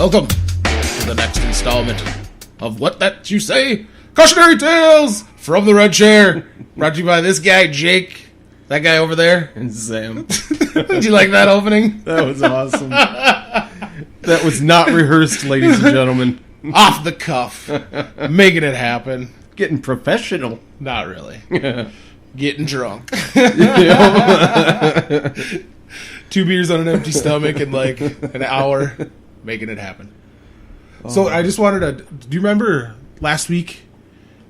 Welcome to the next installment of What That You Say? Cautionary Tales from the Red Chair. Brought to you by this guy, Jake. That guy over there. And Sam. Did you like that opening? That was awesome. That was not rehearsed, ladies and gentlemen. Off the cuff. Making it happen. Getting professional. Not really. Getting drunk. 2 beers on an empty stomach in like an hour. Making it happen. So I just wanted to... Do you remember last week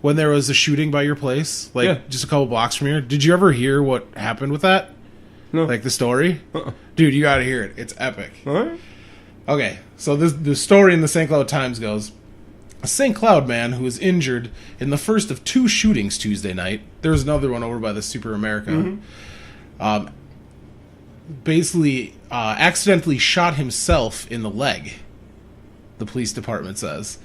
when there was a shooting by your place? Like just a couple blocks from here? Did you ever hear what happened with that? No. Like the story? Dude, you gotta hear it. It's epic. All right. Okay, so the story in the St. Cloud Times goes, a St. Cloud man who was injured in the first of 2 shootings Tuesday night. There was another one over by the Super America. Basically, accidentally shot himself in the leg, the police department says.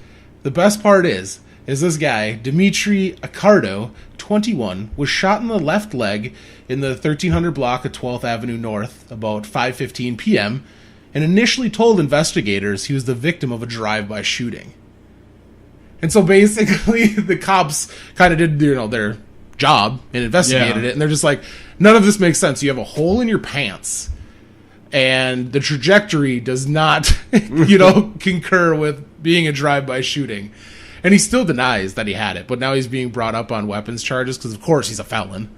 The best part is this guy, Dimitri Accardo, 21, was shot in the left leg in the 1300 block of 12th Avenue North about 5:15 p.m., and initially told investigators he was the victim of a drive-by shooting. And so basically, the cops kind of did, their job and investigated it, and they're just like, none of this makes sense. You have a hole in your pants, and the trajectory does not, concur with being a drive-by shooting. And he still denies that he had it, but now he's being brought up on weapons charges because, of course, he's a felon.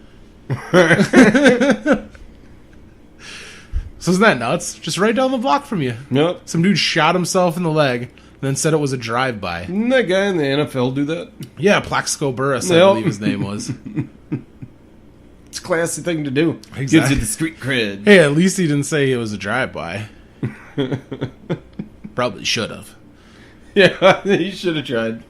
So isn't that nuts? Just right down the block from you. Yep. Some dude shot himself in the leg and then said it was a drive-by. Didn't that guy in the NFL do that? Yeah, Plaxico Burress, I believe his name was. It's a classy thing to do. Exactly. Gives you the street cred. Hey, at least he didn't say it was a drive-by. Probably should have. Yeah, he should have tried.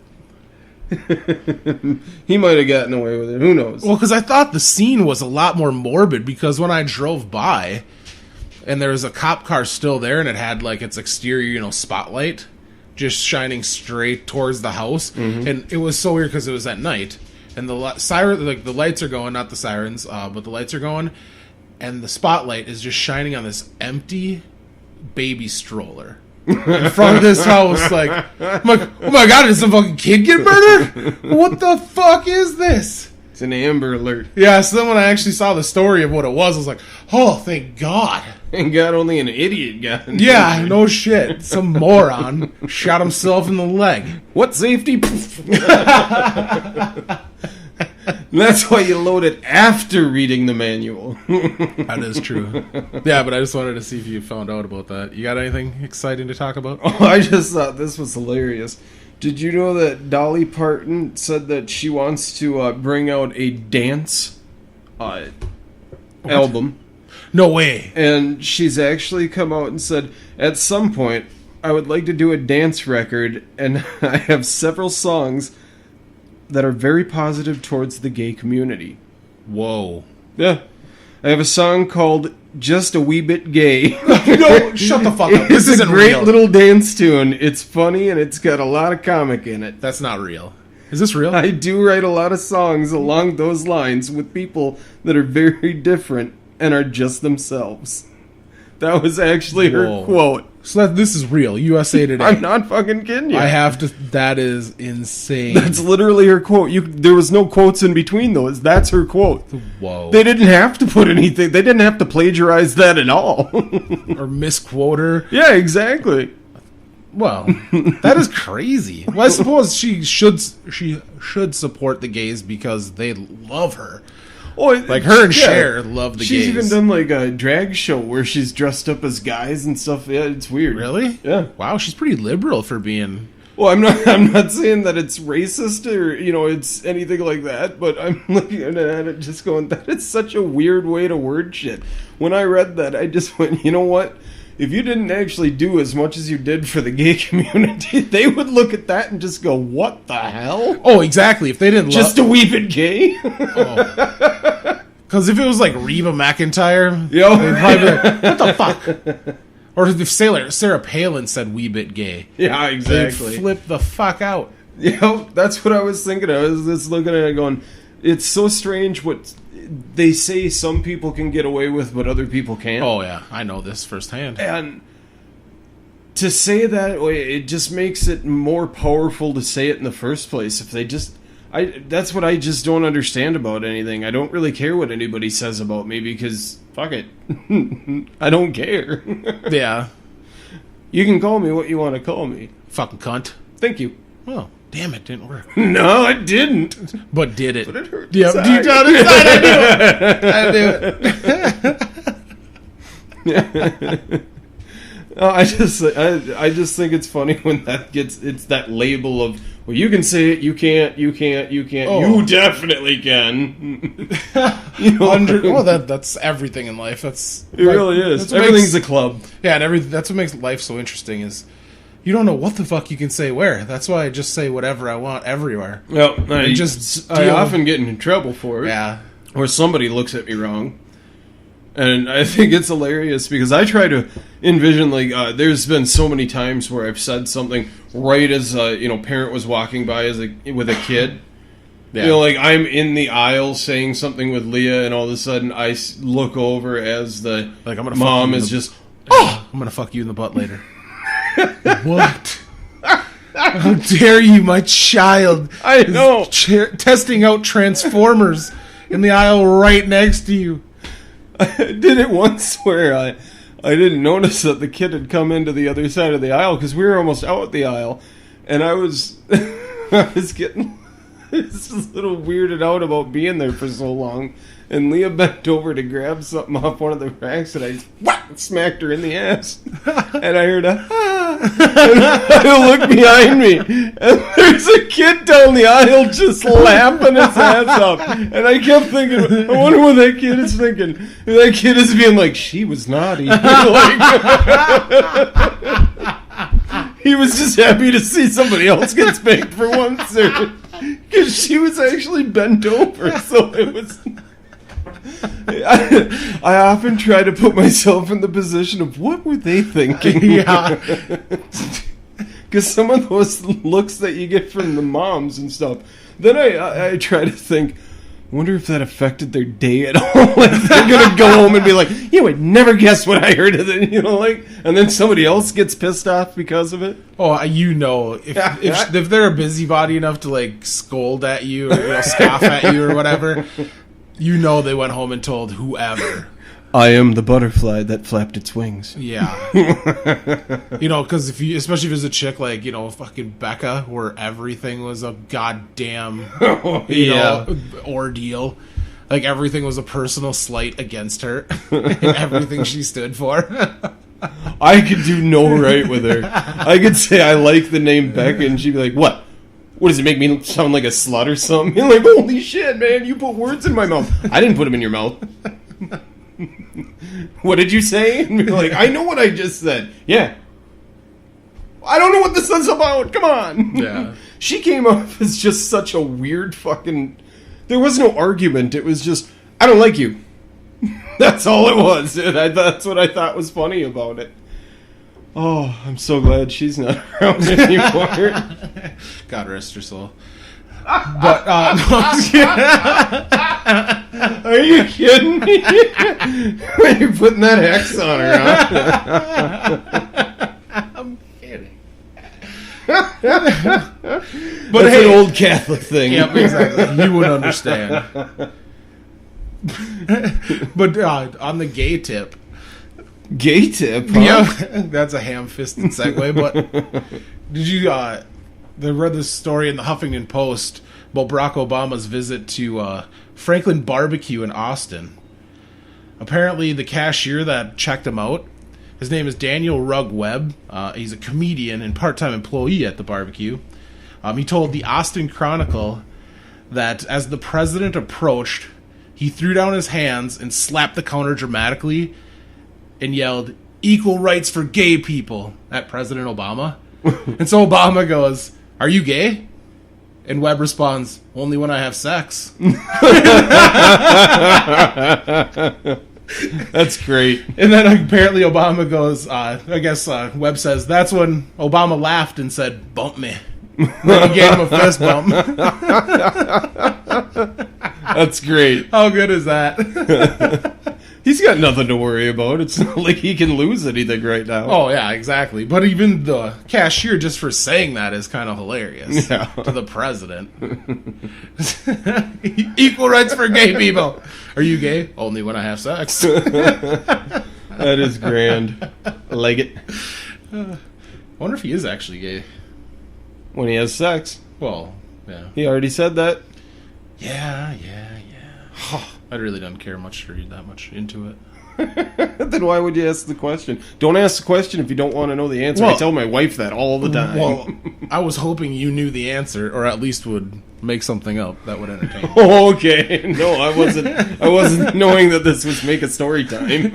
He might have gotten away with it. Who knows? Well, because I thought the scene was a lot more morbid, because when I drove by and there was a cop car still there and it had like its exterior, spotlight just shining straight towards the house, and it was so weird because it was at night and the siren, like the lights are going, not the sirens, but the lights are going, and the spotlight is just shining on this empty baby stroller in front of this house. Like, I'm like, oh my god, did some fucking kid get murdered? What the fuck is this? It's an Amber Alert. Yeah, so then when I actually saw the story of what it was, I was like, oh, thank God. Thank God only an idiot got it. Yeah, no shit. Some moron shot himself in the leg. What safety? That's why you load it after reading the manual. That is true. Yeah, but I just wanted to see if you found out about that. You got anything exciting to talk about? Oh, I just thought this was hilarious. Did you know that Dolly Parton said that she wants to bring out a dance album? No way. And she's actually come out and said, at some point, I would like to do a dance record, and I have several songs that are very positive towards the gay community. Whoa. Yeah. I have a song called Just a Wee Bit Gay. No, shut the fuck up. This It's a isn't great real. little dance tune. It's funny, and it's got a lot of comic in it. That's not real. Is this real? I do write a lot of songs along those lines with people that are very different and are just themselves. That was actually her quote. So this is real. USA Today. I'm not fucking kidding you. I have to... That is insane. That's literally her quote. There was no quotes in between those. That's her quote. Whoa. They didn't have to put anything. They didn't have to plagiarize that at all. Or misquote her. Yeah, exactly. Well, that is crazy. Well, I suppose she should support the gays because they love her. Oh, like her and Cher love the gays. She's even done like a drag show where she's dressed up as guys and stuff. Yeah, it's weird. Really? Yeah. Wow, she's pretty liberal for being... Well, I'm not saying that it's racist or, it's anything like that, but I'm looking at it just going, that is such a weird way to word shit. When I read that, I just went, you know what? If you didn't actually do as much as you did for the gay community, they would look at that and just go, what the hell? Oh, exactly. If they didn't just a wee bit gay? Because if it was like Reba McEntire, they'd probably be like, what the fuck? Or if Sarah Palin said wee bit gay. Yeah, exactly. They'd flip the fuck out. Yeah, that's what I was thinking. I was just looking at it going, it's so strange what they say some people can get away with, but other people can't. Oh, yeah. I know this firsthand. And to say that way, it just makes it more powerful to say it in the first place. If they just, that's what I just don't understand about anything. I don't really care what anybody says about me because fuck it, I don't care. Yeah. You can call me what you want to call me. Fucking cunt. Thank you. Oh, damn it, didn't work. No, it didn't. But did it? But it hurt. Yeah, deep down inside, I knew it. I just think it's funny when it's that label of, well, you can say it, you can't, Oh. you definitely can. That's everything in life. It Really is. Everything's a club. Yeah, and that's what makes life so interesting is you don't know what the fuck you can say where. That's why I just say whatever I want everywhere. Well, I often get in trouble for it. Yeah. Or somebody looks at me wrong. And I think it's hilarious because I try to envision, like, there's been so many times where I've said something right as a parent was walking by with a kid. Yeah. Like I'm in the aisle saying something with Leah, and all of a sudden I look over as the mom is just, I'm gonna fuck you in the butt later. What? How dare you, my child? I know. Testing out Transformers in the aisle right next to you. I did it once where I didn't notice that the kid had come into the other side of the aisle because we were almost out the aisle, and I was getting just a little weirded out about being there for so long. And Leah bent over to grab something off one of the racks, and I smacked her in the ass. And I heard and I looked behind me, and there's a kid down the aisle just laughing his ass off. And I kept thinking, I wonder what that kid is thinking. And that kid is being like, she was naughty. He was just happy to see somebody else get spanked for once. Because she was actually bent over, so it was... I often try to put myself in the position of what were they thinking? Yeah. Because some of those looks that you get from the moms and stuff, then I try to think, I wonder if that affected their day at all. Like they're going to go home and be like, you would never guess what I heard of it, and then somebody else gets pissed off because of it. Oh, if they're a busybody enough to like scold at you or scoff at you or whatever, they went home and told whoever. I am the butterfly that flapped its wings. Yeah. Because especially if it's a chick like, fucking Becca, where everything was a goddamn, ordeal. Like everything was a personal slight against her. And everything she stood for. I could do no right with her. I could say I like the name Becca, and she'd be like, what? What, does it make me sound like a slut or something? You're like, holy shit, man, you put words in my mouth. I didn't put them in your mouth. What did you say? And be like, I know what I just said. Yeah. I don't know what this is about. Come on. Yeah. She came off as just such a weird fucking... There was no argument. It was just, I don't like you. That's all it was. That's what I thought was funny about it. Oh, I'm so glad she's not around anymore. God rest her soul. But, are you kidding me? You're putting that X on her, huh? I'm kidding. But That's an old Catholic thing. Yep, exactly. You would understand. But on the gay tip. Gay tip, huh? Yeah, that's a ham-fisted segue, but did you... They read this story in the Huffington Post about Barack Obama's visit to Franklin Barbecue in Austin. Apparently, the cashier that checked him out, his name is Daniel Rugg Webb. He's a comedian and part-time employee at the barbecue. He told the Austin Chronicle that as the president approached, he threw down his hands and slapped the counter dramatically and yelled, "Equal rights for gay people," at President Obama. And so Obama goes, "Are you gay?" And Webb responds, "Only when I have sex." That's great. And then apparently Obama goes, Webb says, that's when Obama laughed and said, "Bump me." Then he gave him a fist bump. That's great. How good is that? He's got nothing to worry about. It's not like he can lose anything right now. Oh, yeah, exactly. But even the cashier, just for saying that, is kind of hilarious. Yeah. To the president. Equal rights for gay people. Are you gay? Only when I have sex. That is grand. I like it. I wonder if he is actually gay. When he has sex. Well, yeah. He already said that. Yeah. I really don't care much to read that much into it. Then why would you ask the question? Don't ask the question if you don't want to know the answer. Well, I tell my wife that all the time. Well, I was hoping you knew the answer, or at least would make something up that would entertain me. Oh, okay. No, I wasn't knowing that this was make a story time.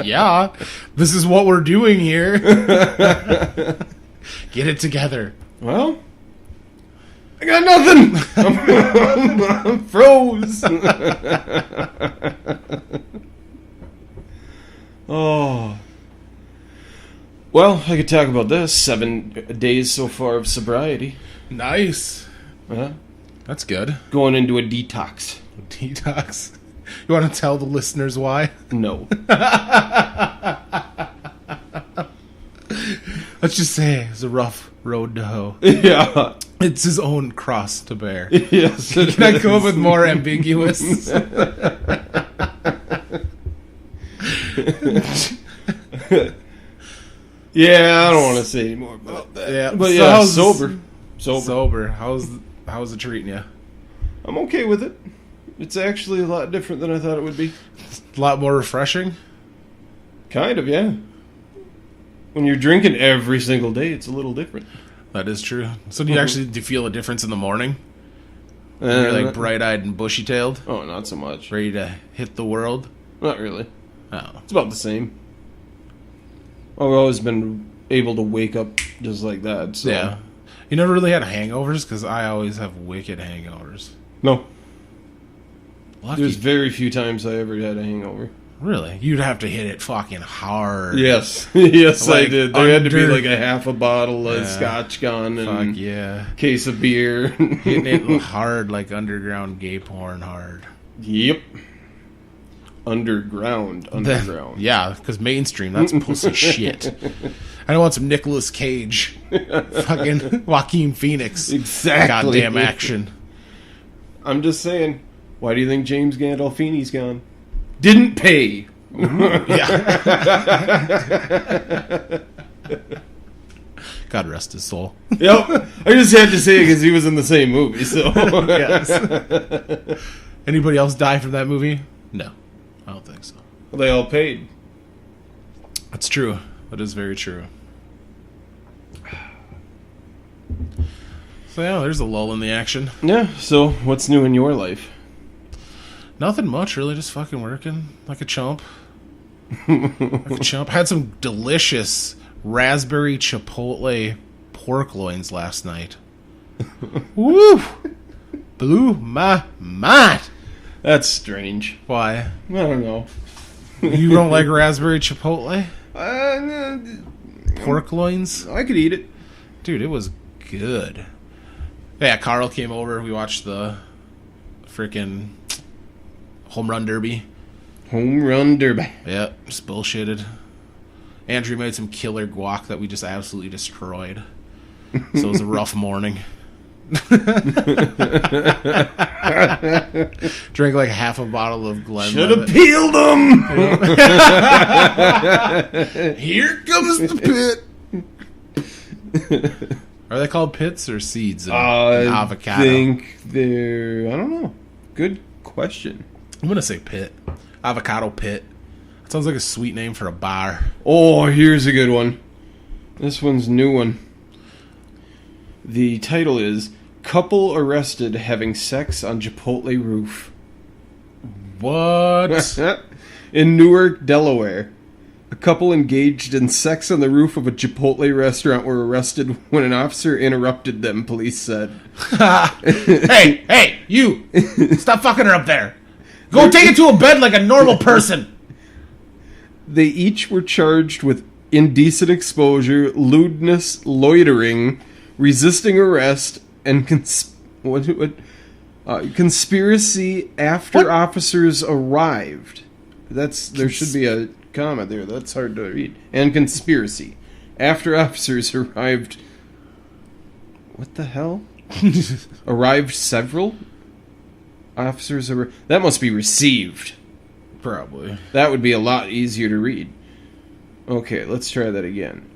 Yeah, this is what we're doing here. Get it together. Well, I got nothing. I'm froze. Oh. Well, I could talk about this. 7 days so far of sobriety. Nice. Uh-huh. That's good. Going into a detox. Detox. You want to tell the listeners why? No. Let's just say it's a rough road to hoe. Yeah. It's his own cross to bear. Yes. Can I go with more ambiguous? Yeah, I don't want to say any more about that. Yeah, But so yeah, how's- sober. How's it treating you? I'm okay with it. It's actually a lot different than I thought it would be. A lot more refreshing. Kind of, yeah. When you're drinking every single day, it's a little different. That is true. So do you feel a difference in the morning? When you're like bright-eyed and bushy-tailed, Oh, not so much. ready to hit the world? Not really. Oh, It's about the same. I've always been able to wake up just like that. So. yeah. You never really had hangovers? Because I always have wicked hangovers. No. Lucky. There's very few times I ever had a hangover. Really? You'd have to hit it fucking hard. Yes. Yes, Like I did. There had to be under- like a half a bottle of Yeah. scotch gone and Fuck yeah. case of beer. Hitting it hard like underground gay porn hard. Yep. Underground. Yeah, because mainstream, that's pussy shit. I don't want some Nicolas Cage. Fucking Joaquin Phoenix. Exactly. Goddamn action. I'm just saying, why do you think James Gandolfini's gone? Didn't pay. Yeah. God rest his soul. Yep. I just had to say it because he was in the same movie, so. Yes. Anybody else die from that movie? No. I don't think so. They all paid. That's true. That is very true. So yeah, there's a lull in the action. Yeah, so what's new in your life? Nothing much, really. Just fucking working like a chump. Like a chump. Had some delicious raspberry chipotle pork loins last night. Woo! Blew my mind. That's strange. Why? I don't know. You don't like raspberry chipotle? Uh, Pork loins? I could eat it. Dude, it was good. Yeah, Carl came over. We watched the freaking home run derby. Home run derby. Yeah, just bullshitted. Andrew made some killer guac that we just absolutely destroyed. So it was a rough morning. Drank like half a bottle of Glenlivet. Should have peeled them. Here comes the pit. Are they called pits or seeds? Avocado. I think they're. I don't know. Good question. I'm gonna say pit. Avocado pit. That sounds like a sweet name for a bar. Oh, here's a good one. This one's a new one. The title is Couple Arrested Having Sex on Chipotle Roof. What? In Newark, Delaware. A couple engaged in sex on the roof of a Chipotle restaurant were arrested when an officer interrupted them, police said. Hey, you! Stop fucking her up there! Go take it to a bed like a normal person! They each were charged with indecent exposure, lewdness, loitering, resisting arrest, and Conspiracy after What? officers arrived. There should be a comma there. That's hard to read. And conspiracy after officers arrived. What the hell? Arrived several officers. That must be received. Probably. That would be a lot easier to read. Okay, let's try that again.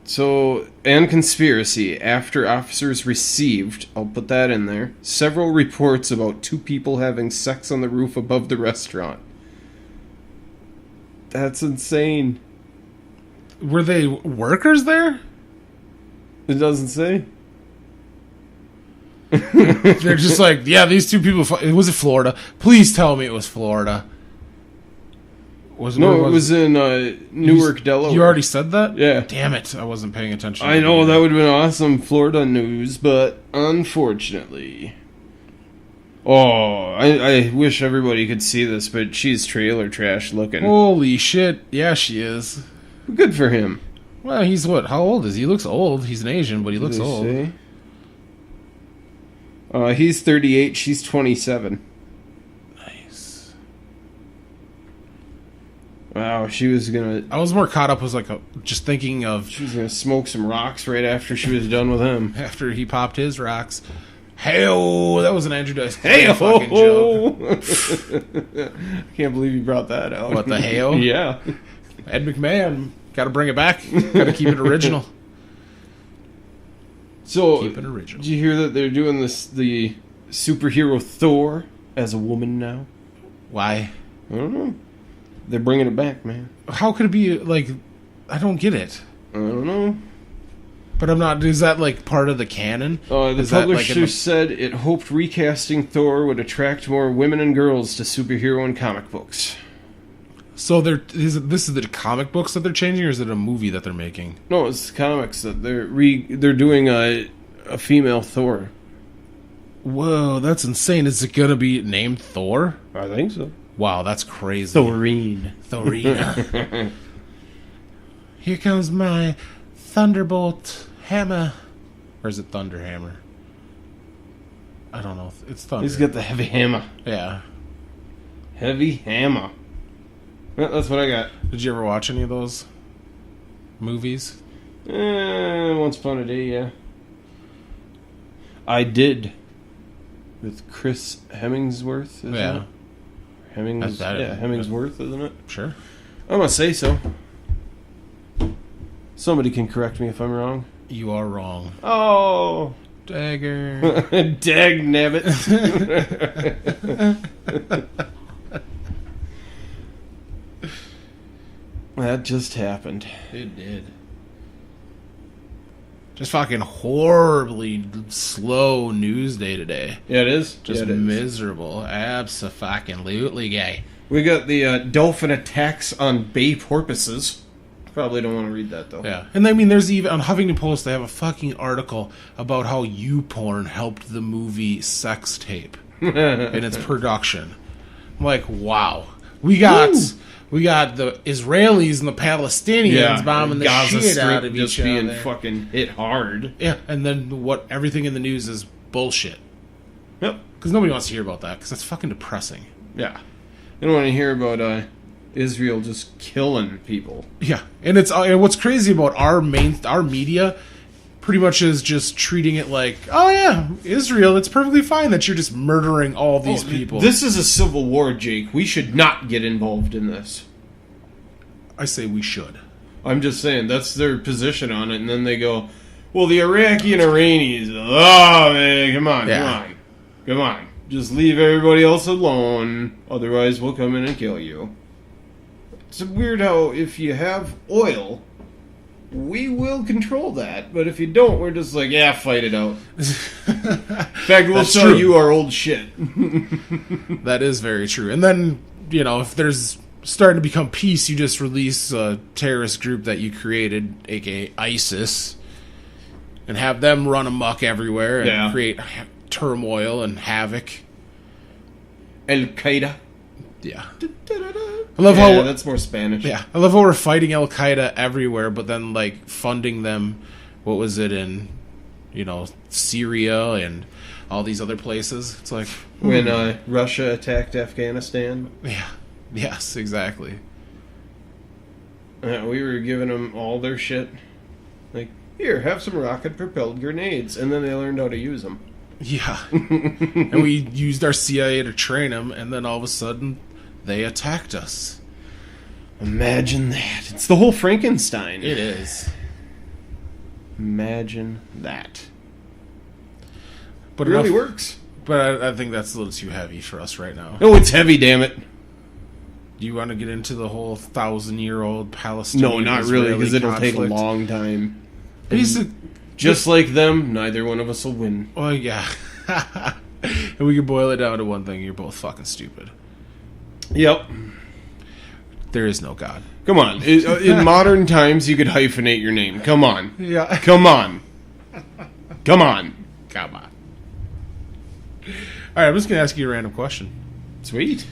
So, and conspiracy after officers received, I'll put that in there, several reports about 2 people having sex on the roof above the restaurant. That's insane. Were they workers there? It doesn't say. They're just like, yeah, these 2 people. Was it Florida? Please tell me it was Florida. It was in Newark, Delaware. You already said that? Yeah. Damn it, I wasn't paying attention. I know, that would have been awesome Florida news, but unfortunately... Oh, I wish everybody could see this, but she's trailer trash looking. Holy shit, yeah, she is. Good for him. Well, he's what? How old is he? He looks old. He's an Asian, but he looks old. Say? He's 38, she's 27. Nice. Wow, she was gonna... I was more caught up as just thinking of... She was gonna smoke some rocks right after she was done with him. After he popped his rocks. Hey-oh! That was an Andrew Dice Hey-oh! fucking joke. I can't believe you brought that out. What, the hey-oh? Yeah. Ed McMahon. Gotta bring it back. Gotta keep it original. So, Keep it original. did you hear that they're doing the superhero Thor as a woman now? Why? I don't know. They're bringing it back, man. How could it be, I don't get it. I don't know. But I'm not... Is that, part of the canon? The Is that, publisher said it hoped recasting Thor would attract more women and girls to superhero and comic books. So this is the comic books that they're changing, or is it a movie that they're making? No, it's comics that they're doing a female Thor. Whoa, that's insane. Is it gonna be named Thor? I think so. Wow, that's crazy. Thorine. Thorina. Here comes my Thunderbolt hammer. Or is it Thunder Hammer? I don't know. It's Thunder. He's got the heavy hammer. Yeah. Heavy hammer. Well, that's what I got. Did you ever watch any of those movies? Once upon a day, yeah. I did. With Chris Hemmingsworth, isn't it? Hemmingsworth, isn't it? Sure. I'm gonna say so. Somebody can correct me if I'm wrong. You are wrong. Oh! Dagger. Dag nabbit. That just happened. It did. Just fucking horribly slow news day today. Yeah, it is. Just yeah, it miserable. Abso-fucking-lutely gay. We got the dolphin attacks on bay porpoises. Probably don't want to read that, though. Yeah. And I mean, there's even... On Huffington Post, they have a fucking article about how YouPorn helped the movie Sex Tape in its production. I'm like, wow. We got the Israelis and the Palestinians bombing the Gaza shit Strip out of just each being other. fucking hit hard. Yeah, and then everything in the news is bullshit. Yep. Because nobody wants to hear about that, because that's fucking depressing. Yeah. You don't want to hear about Israel just killing people. Yeah, and it's and what's crazy about our media pretty much is just treating it like, oh yeah, Israel, it's perfectly fine that you're just murdering all these people. This is a civil war, Jake. We should not get involved in this. I say we should. I'm just saying, that's their position on it, and then they go, well, the Iraqi and Iranians, oh man, come on. Just leave everybody else alone, otherwise we'll come in and kill you. It's weird how if you have oil, we will control that, but if you don't, we're just like, yeah, fight it out. In fact, we'll sell you our old shit. That is very true. And then, if there's starting to become peace, you just release a terrorist group that you created, aka ISIS, and have them run amok everywhere and create turmoil and havoc. Al-Qaeda. Yeah. I love how that's more Spanish. Yeah, I love how we're fighting Al Qaeda everywhere, but then funding them. What was it in Syria and all these other places. It's like When Russia attacked Afghanistan. yeah, yes, exactly. We were giving them all their shit. Like, here, have some rocket-propelled grenades. And then they learned how to use them. Yeah. And we used our CIA to train them, and then all of a sudden, they attacked us. Imagine that. It's the whole Frankenstein. It is. Imagine that. But It really enough- works. But I think that's a little too heavy for us right now. No, it's heavy, damn it. Do you want to get into the whole 1,000-year-old Palestinian? No, not really, because it'll take a conflict? long time. Basic, Just like them, neither one of us will win. well, yeah. And we can boil it down to one thing: you're both fucking stupid. Yep. There is no God. Come on. In modern times, you could hyphenate your name. Come on. Yeah. Come on. Come on. Come on. All right, I'm just gonna ask you a random question. Sweet.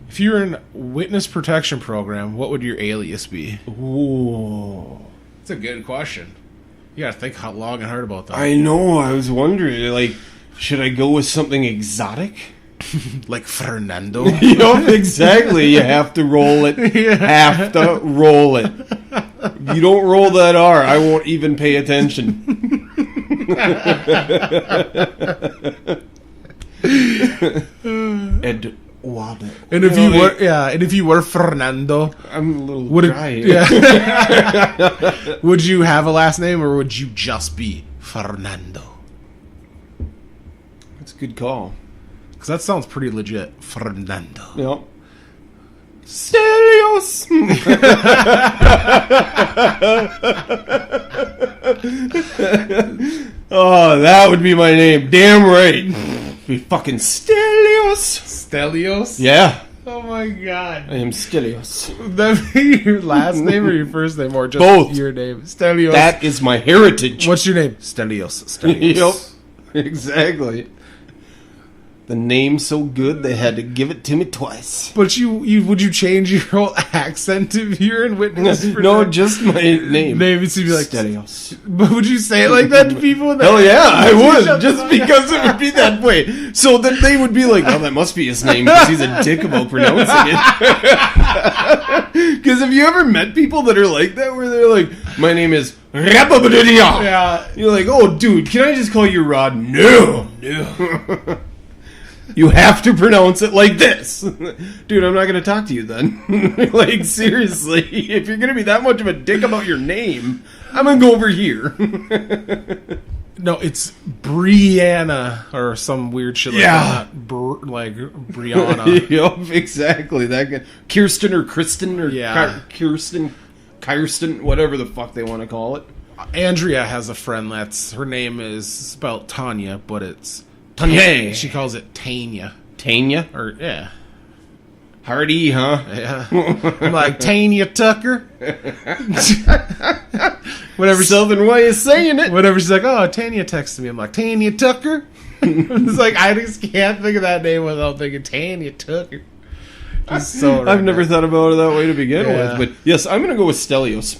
If you were in a witness protection program, what would your alias be? Ooh. It's a good question. You gotta think how long and hard about that. I know. I was wondering, like, should I go with something exotic? Like Fernando. Yup, exactly. You have to roll it. Yeah. Have to roll it. You don't roll that R, I won't even pay attention. Eduardo. And if you were Fernando, I'm a little would dry it, here. yeah. Would you have a last name, or would you just be Fernando? That's a good call. Because that sounds pretty legit. Fernando. Yep. Stelios! Oh, that would be my name. Damn right. Be fucking Stelios. Stelios? Yeah, Oh my god. I am Stelios. Would that be your last name or your first name, or just Both. your name? Stelios. That is my heritage. What's your name? Stelios. Stelios. Yep, exactly. The name's so good they had to give it to me twice. But you would you change your whole accent if you're in witness? No, just my name. Name is to be like Stelios. But would you say it like that to people? Hell yeah, I would. Shut Just the- because it would be that way. So then they would be like, oh, that must be his name because he's a dick about pronouncing it. Because have you ever met people that are like that where they're like, my name is Rapabadia? Yeah. You're like, oh, dude, can I just call you Rod? No. No. You have to pronounce it like this. Dude, I'm not going to talk to you then. Like, seriously, if you're going to be that much of a dick about your name, I'm going to go over here. No, it's Brianna or some weird shit like Yeah. that. Like Brianna. Yup, exactly. That guy. Kirsten or Kristen or Yeah. Kirsten, whatever the fuck they want to call it. Andrea has a friend that's her name is spelled Tanya, but it's Tanya. She calls it Tanya. Tanya? Or yeah. Hardy, huh? Yeah. I'm like Tanya Tucker. Whatever. Southern way of saying it. Whenever she's like, oh, Tanya texted me, I'm like, Tanya Tucker? It's like, I just can't think of that name without thinking Tanya Tucker. Just so I've never thought about it that way to begin Yeah. with, but yes, I'm going to go with Stelios.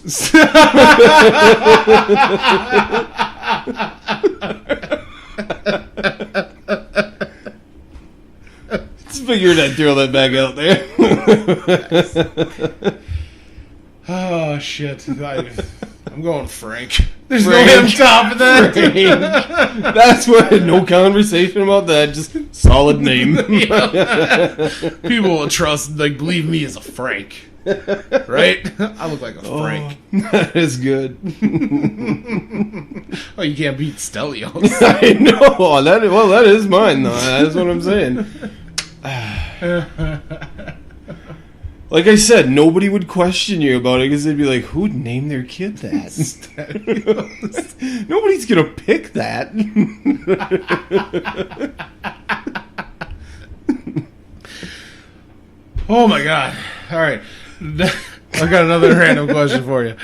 Just figured I'd throw that back out there. Oh, shit. I'm going Frank. There's Frank. no on top of that. Frank. That's what, no conversation about that, just solid name. People will trust, like, believe me as a Frank. Right? I look like a Frank. That is good. Oh, you can't beat Stelios. I know. That is mine, though. That's what I'm saying. Like I said, nobody would question you about it because they'd be like, who'd name their kid that? Nobody's going to pick that. Oh, my God. All right. I've got another random question for you.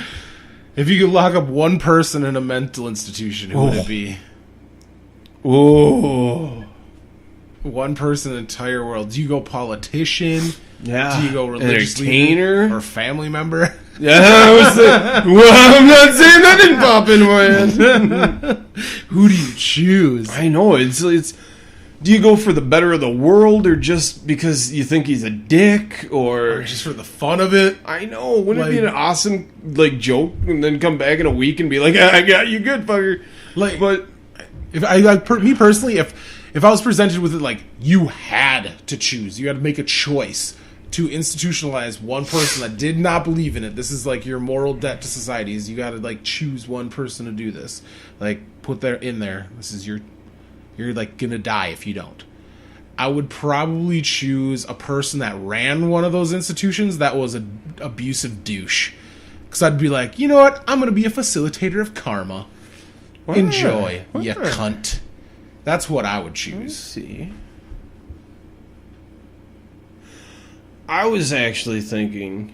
If you could lock up one person in a mental institution, who would it be? Oh. One person in the entire world. Do you go politician? Yeah. Do you go religious Entertainer? leader or family member? Yeah, I was like, well, I'm not saying that didn't pop in my head. Who do you choose? I know, it's... Do you go for the better of the world, or just because you think he's a dick, Or just for the fun of it? I know, wouldn't it be an awesome, like, joke, and then come back in a week and be like, I got you good, fucker. Like, but... me personally, if I was presented with it, like, you had to choose, you had to make a choice to institutionalize one person that did not believe in it. This is like your moral debt to society. Is you got to like choose one person to do this. Like put there in there. This is you're like gonna die if you don't. I would probably choose a person that ran one of those institutions that was an abusive douche. Because I'd be like, you know what? I'm gonna be a facilitator of karma. Why? Enjoy, you cunt. That's what I would choose. Let's see. I was actually thinking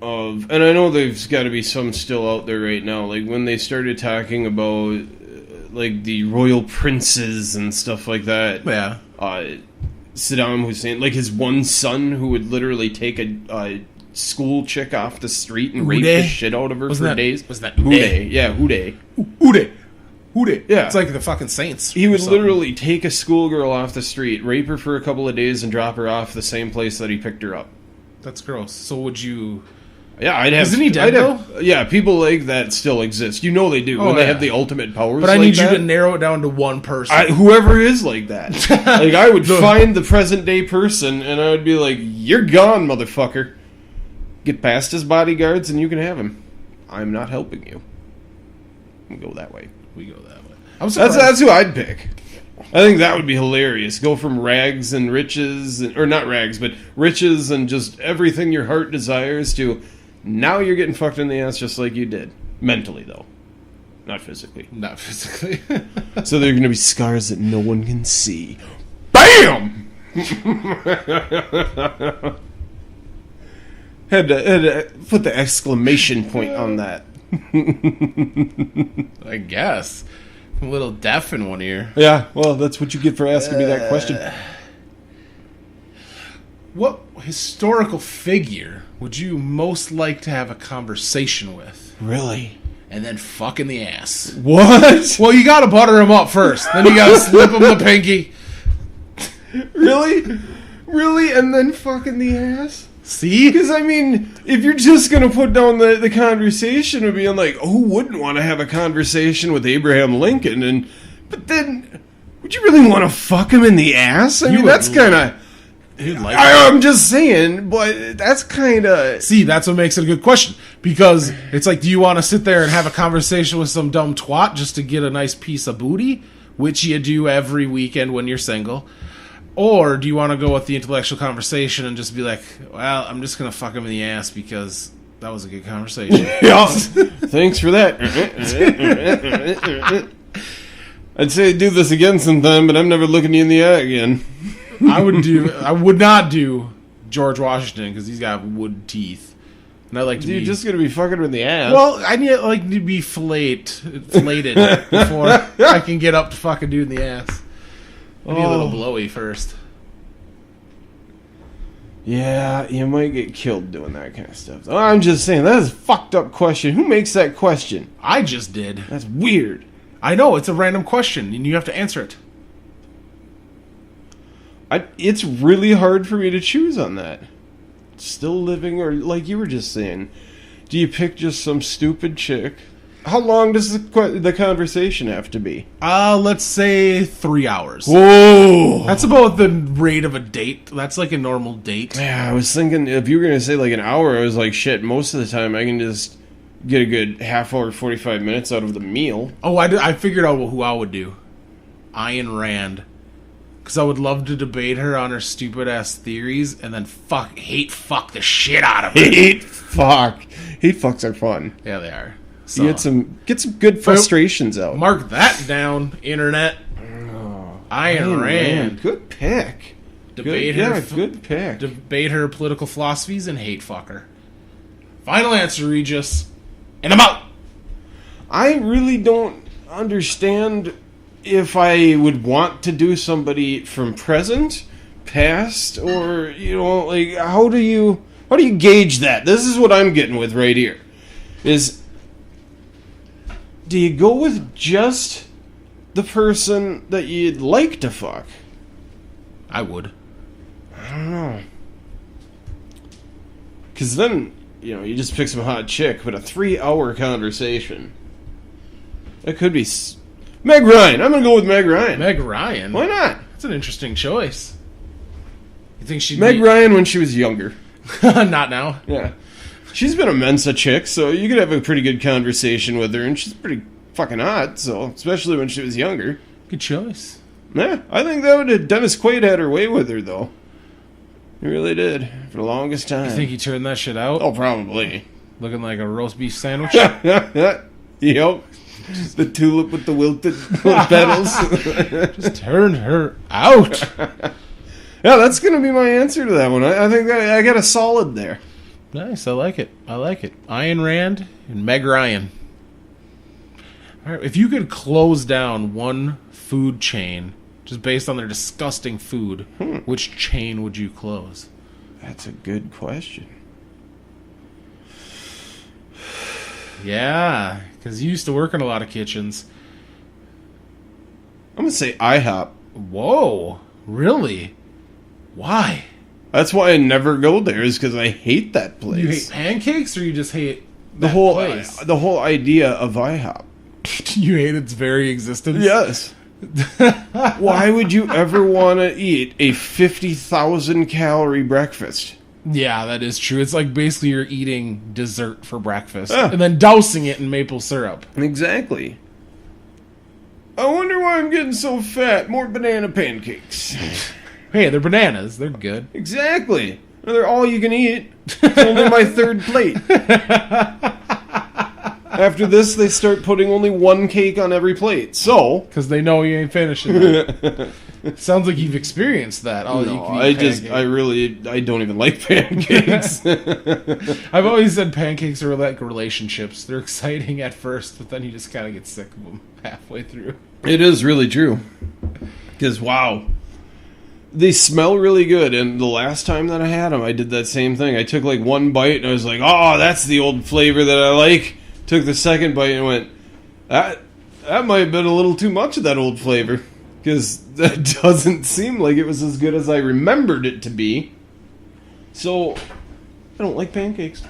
of, and I know there's got to be some still out there right now, like when they started talking about like the royal princes and stuff like that. Yeah. Saddam Hussein, like his one son who would literally take a school chick off the street and rape the shit out of her for days. Was that Uday? Yeah, Uday. Uday. Yeah. It's like the fucking Saints. He would literally take a schoolgirl off the street, rape her for a couple of days, and drop her off the same place that he picked her up. That's gross. So would you... Yeah, I'd have... Isn't he dead, though? Yeah, people like that still exist. You know they do, when they have the ultimate powers. But I need you to narrow it down to one person. Whoever is like that. Like, I would find the present-day person, and I would be like, you're gone, motherfucker. Get past his bodyguards, and you can have him. I'm not helping you. We'll go that way. We go that way. That's who I'd pick. I think that would be hilarious. Go from rags and riches, or not rags, but riches and just everything your heart desires to now you're getting fucked in the ass just like you did. Mentally, though. Not physically. Not physically. So there are going to be scars that no one can see. BAM! had to put the exclamation point on that. I guess. I'm a little deaf in one ear. Yeah, well, that's what you get for asking me that question. What historical figure would you most like to have a conversation with? Really? And then fuck in the ass. What? Well, you gotta butter him up first. Then you gotta slip him the pinky. Really? Really? And then fuck in the ass? See? Because, I mean, if you're just going to put down the conversation of being like, oh, who wouldn't want to have a conversation with Abraham Lincoln? But then, would you really want to fuck him in the ass? I mean, that's kind of... I'm just saying, but that's kind of... See, that's what makes it a good question. Because it's like, do you want to sit there and have a conversation with some dumb twat just to get a nice piece of booty? Which you do every weekend when you're single. Or do you want to go with the intellectual conversation and just be like, well, I'm just going to fuck him in the ass because that was a good conversation. Yeah. Thanks for that. I'd say I'd do this again sometime, but I'm never looking you in the eye again. I would not do George Washington because he's got wood teeth. And I like to You're just going to be fucking him in the ass. Well, I need to be filleted before I can get up to fucking dude in the ass. Maybe a little blowy first. Yeah, you might get killed doing that kind of stuff. I'm just saying, that is a fucked up question. Who makes that question? I just did. That's weird. I know, it's a random question, and you have to answer it. It's really hard for me to choose on that. Still living, or like you were just saying, do you pick just some stupid chick? How long does the conversation have to be? Let's say 3 hours. Whoa! That's about the rate of a date. That's like a normal date. Yeah, I was thinking if you were going to say like an hour, I was like, shit, most of the time I can just get a good half hour, 45 minutes out of the meal. Oh, I figured out who I would do. Ayn Rand. Because I would love to debate her on her stupid-ass theories and then hate fuck the shit out of her. Hate fucks are fun. Yeah, they are. So, you get some good frustrations out. Mark that down, internet. Ayn Rand. Good pick. Good pick. Debate her political philosophies and hate fuck her. Final answer, Regis. And I'm out. I really don't understand if I would want to do somebody from present, past, or, like, how do you How do you gauge that? This is what I'm getting with right here. Do you go with just the person that you'd like to fuck? I would. I don't know. Because then, you just pick some hot chick, but a 3-hour conversation. That could be... Meg Ryan. I'm going to go with Meg Ryan. Meg Ryan? Why not? That's an interesting choice. You think she'd Meg Ryan when she was younger. Not now. Yeah. She's been a Mensa chick, so you could have a pretty good conversation with her, and she's pretty fucking hot, so especially when she was younger. Good choice. Yeah, I think that would have... Dennis Quaid had her way with her, though. He really did, for the longest time. You think he turned that shit out? Oh, probably. Looking like a roast beef sandwich? Yep. The tulip with the wilted petals. Just turn her out. Yeah, that's going to be my answer to that one. I think I got a solid there. Nice, I like it. Ayn Rand and Meg Ryan. All right, if you could close down one food chain just based on their disgusting food, which chain would you close? That's a good question. Yeah, because you used to work in a lot of kitchens. I'm going to say IHOP. Whoa, really? Why? That's why I never go there, is because I hate that place. You hate pancakes, or you just hate the whole idea of IHOP? You hate its very existence? Yes. Why would you ever want to eat a 50,000 calorie breakfast? Yeah, that is true. It's like basically you're eating dessert for breakfast and then dousing it in maple syrup. Exactly. I wonder why I'm getting so fat. More banana pancakes. Hey, they're bananas. They're good. Exactly. They're all you can eat. It's only my third plate. After this, they start putting only one cake on every plate. So, because they know you ain't finishing it. Sounds like you've experienced that. I don't even like pancakes. I've always said pancakes are like relationships. They're exciting at first, but then you just kind of get sick of them halfway through. It is really true. Because, wow. They smell really good, and the last time that I had them, I did that same thing. I took like one bite, and I was like, oh, that's the old flavor that I like. Took the second bite and went, that might have been a little too much of that old flavor. Because that doesn't seem like it was as good as I remembered it to be. So, I don't like pancakes.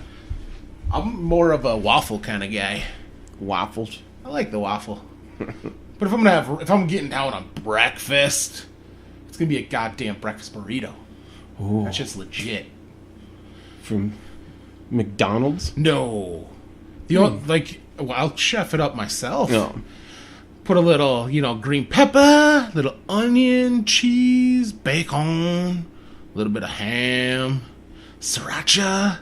I'm more of a waffle kind of guy. Waffles? I like the waffle. But if I'm getting down on breakfast, it's going to be a goddamn breakfast burrito. Ooh. That's just legit. From McDonald's? No. I'll chef it up myself. No. Put a little, green pepper, little onion, cheese, bacon, a little bit of ham, sriracha.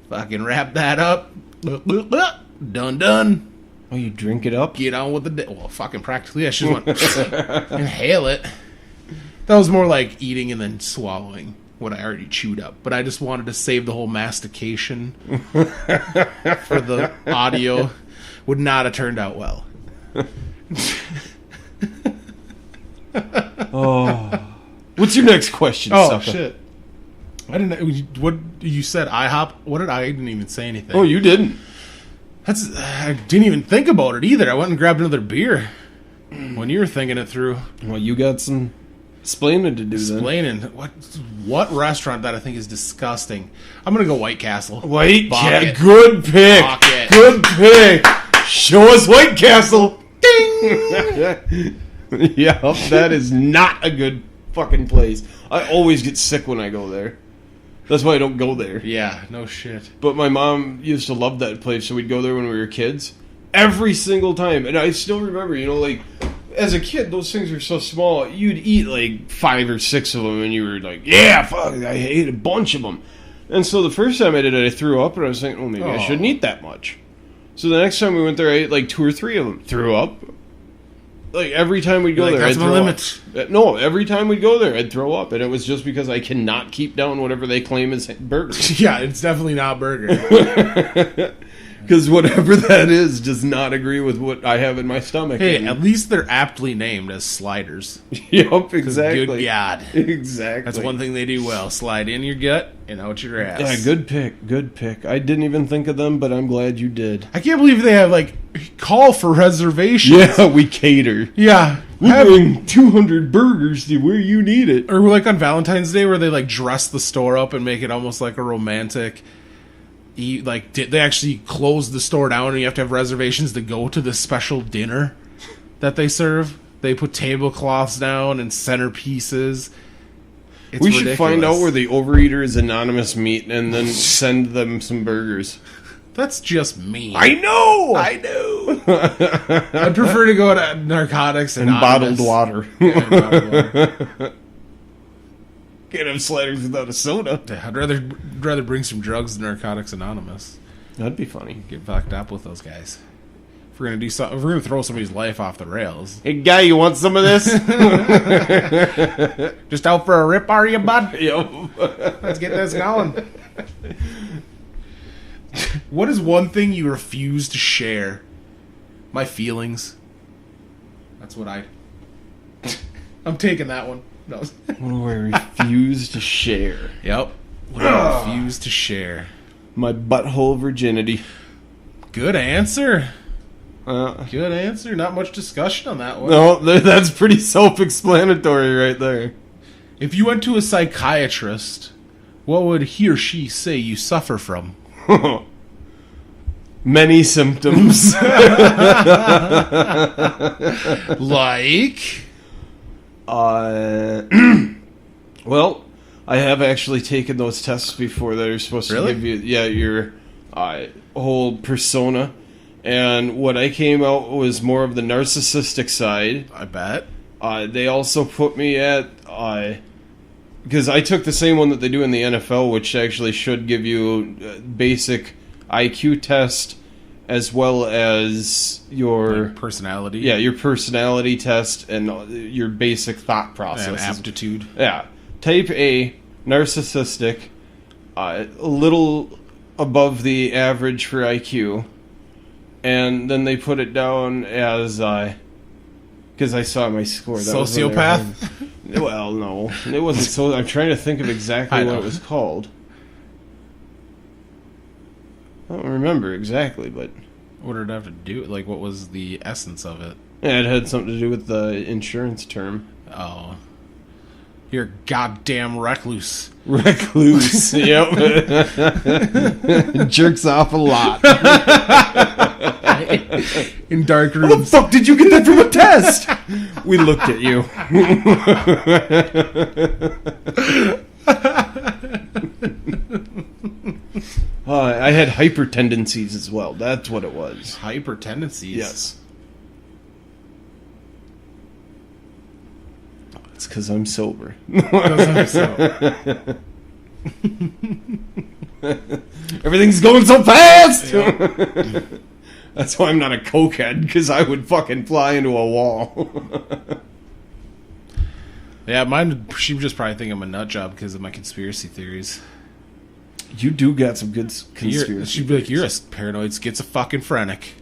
Fucking wrap that up. Done. Oh, you drink it up? Get on with the day. Well, fucking practically, I should want inhale it. That was more like eating and then swallowing what I already chewed up. But I just wanted to save the whole mastication for the audio. Would not have turned out well. Oh. What's your next question, Oh, sucker? shit. I didn't. What you said? IHOP. What did I didn't even say anything? Oh, you didn't. I didn't even think about it either. I went and grabbed another beer when you were thinking it through. Well, you got some explaining to do then. Explaining what restaurant that I think is disgusting. I'm gonna go White Castle. White Castle. Good pick. Bucket. Good pick. Show us White Castle. Ding. Yeah, that is not a good fucking place. I always get sick when I go there. That's why I don't go there. Yeah, no shit. But my mom used to love that place, so we'd go there when we were kids. Every single time. And I still remember, as a kid, those things were so small. You'd eat like 5 or 6 of them, and you were like, yeah, fuck, I ate a bunch of them. And so the first time I did it, I threw up, and I was thinking, maybe I shouldn't eat that much. So the next time we went there, I ate like 2 or 3 of them. Threw up. Like, every time we'd go there, I'd throw up. No, every time we'd go there, I'd throw up. And it was just because I cannot keep down whatever they claim is burger. Yeah, it's definitely not burger. Because Because whatever that is does not agree with what I have in my stomach. Hey, at least they're aptly named as sliders. Yep, exactly. Good God. Exactly. That's one thing they do well. Slide in your gut and out your ass. Yeah, good pick. Good pick. I didn't even think of them, but I'm glad you did. I can't believe they have, like, call for reservations. Yeah, we cater. Yeah. We're doing 200 burgers to where you need it. Or like on Valentine's Day where they, like, dress the store up and make it almost like a romantic... Like, they actually close the store down and you have to have reservations to go to the special dinner that they serve. They put tablecloths down and centerpieces. It's we should ridiculous. find out where the Overeaters Anonymous meet and then send them some burgers. That's just mean. I know! I'd prefer to go to Narcotics and Anonymous. bottled water. Yeah, and bottled water. Can't have sliders without a soda. I'd rather bring some drugs to Narcotics Anonymous. That'd be funny. Get fucked up with those guys. If we're gonna do something, if we're gonna throw somebody's life off the rails. Hey, guy, you want some of this? Just out for a rip, are you, bud? Yo. Let's get this going. What is one thing you refuse to share? My feelings. That's what I'm taking that one. No. What do I refuse to share? Yep. What do I refuse to share? My butthole virginity. Good answer. Good answer. Not much discussion on that one. No, that's pretty self-explanatory right there. If you went to a psychiatrist, what would he or she say you suffer from? Many symptoms. Like? Well, I have actually taken those tests before that are supposed to Really? give you, your whole persona. And what I came out was more of the narcissistic side. I bet. They also put me at, because I took the same one that they do in the NFL, which actually should give you a basic IQ test as well as your Like personality. Yeah, your personality test and your basic thought process. And aptitude. Yeah. Type A, narcissistic, a little above the average for IQ. And then they put it down as, because I saw my score. That was when they were Sociopath? having- Well, no. It wasn't so. I'm trying to think of exactly I what know. it was called. I don't remember exactly, but What did it have to do? Like, what was the essence of it? yeah, it had something to do with the insurance term. Oh. You're a goddamn recluse. Recluse. Yep. Jerks off a lot. In dark How the rooms. fuck did you get that from a test? We looked at you. I had hyper tendencies as well. That's what it was. Hyper tendencies. Yes. It's because I'm sober. Everything's going so fast! Yeah. That's why I'm not a cokehead, because I would fucking fly into a wall. Yeah, mine, she would just probably think I'm a nut job because of my conspiracy theories. You do got some good conspiracy. She'd be like, you're a paranoid schizophrenic.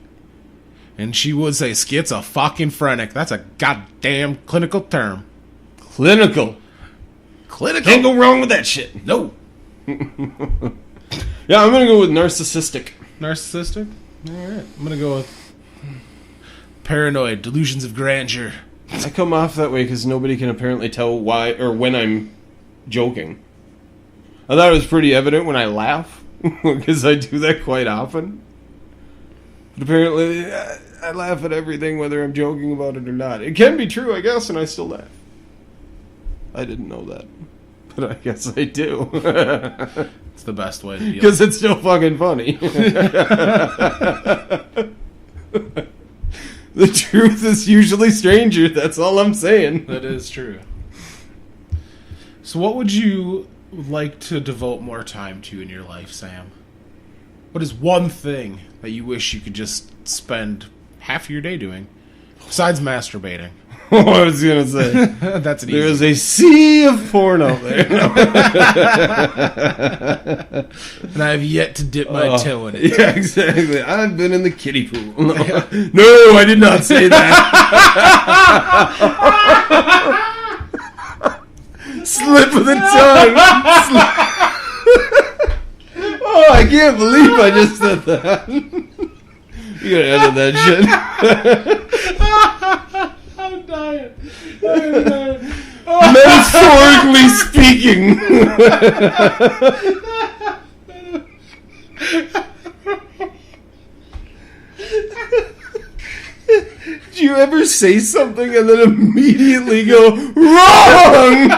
And she would say, schizophrenic. That's a goddamn clinical term. Clinical. Clinical. Can't go wrong with that shit. No. Yeah, I'm gonna go with narcissistic. Narcissistic? Alright. I'm going to go with paranoid, delusions of grandeur. I come off that way because nobody can apparently tell why or when I'm joking. I thought it was pretty evident when I laugh, because I do that quite often. But apparently, I laugh at everything, whether I'm joking about it or not. It can be true, I guess, and I still laugh. I didn't know that, but I guess I do. It's the best way to deal. Because it's still fucking funny. The truth is usually stranger, that's all I'm saying. That is true. So what would you like to devote more time to in your life, Sam? What is one thing that you wish you could just spend half of your day doing? Besides masturbating. Oh, I was gonna say That's an there easy. is a sea of porn out there. And I have yet to dip my toe in it. Yeah, exactly. I've been in the kiddie pool. No, no, I did not say that. Slip of the tongue. Oh, I can't believe I just said that. You gotta edit that shit. I'm dying. I'm dying. Metaphorically speaking. Do you ever say something and then immediately go wrong?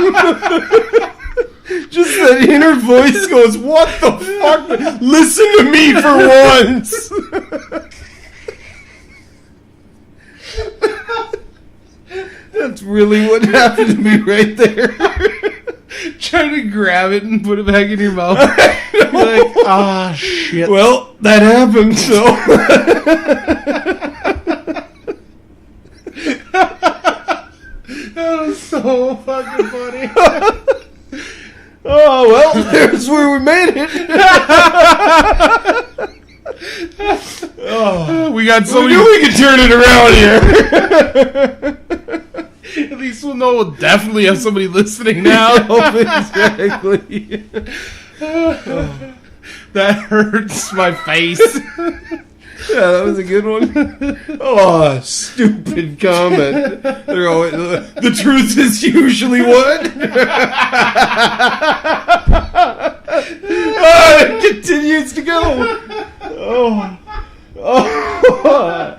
Just that inner voice goes, what the fuck? Listen to me for once. That's really what happened to me right there. Trying to grab it and put it back in your mouth. You're like, ah, shit. Well, that happened, so. That was so fucking funny. Oh, well, there's where we made it. We got so We many. knew we could turn it around here. At least we'll know we'll definitely have somebody listening now. Exactly. That hurts my face. Yeah, that was a good one. Oh, stupid comment. They're always, the truth is usually what? Oh, it continues to go. Oh. Oh.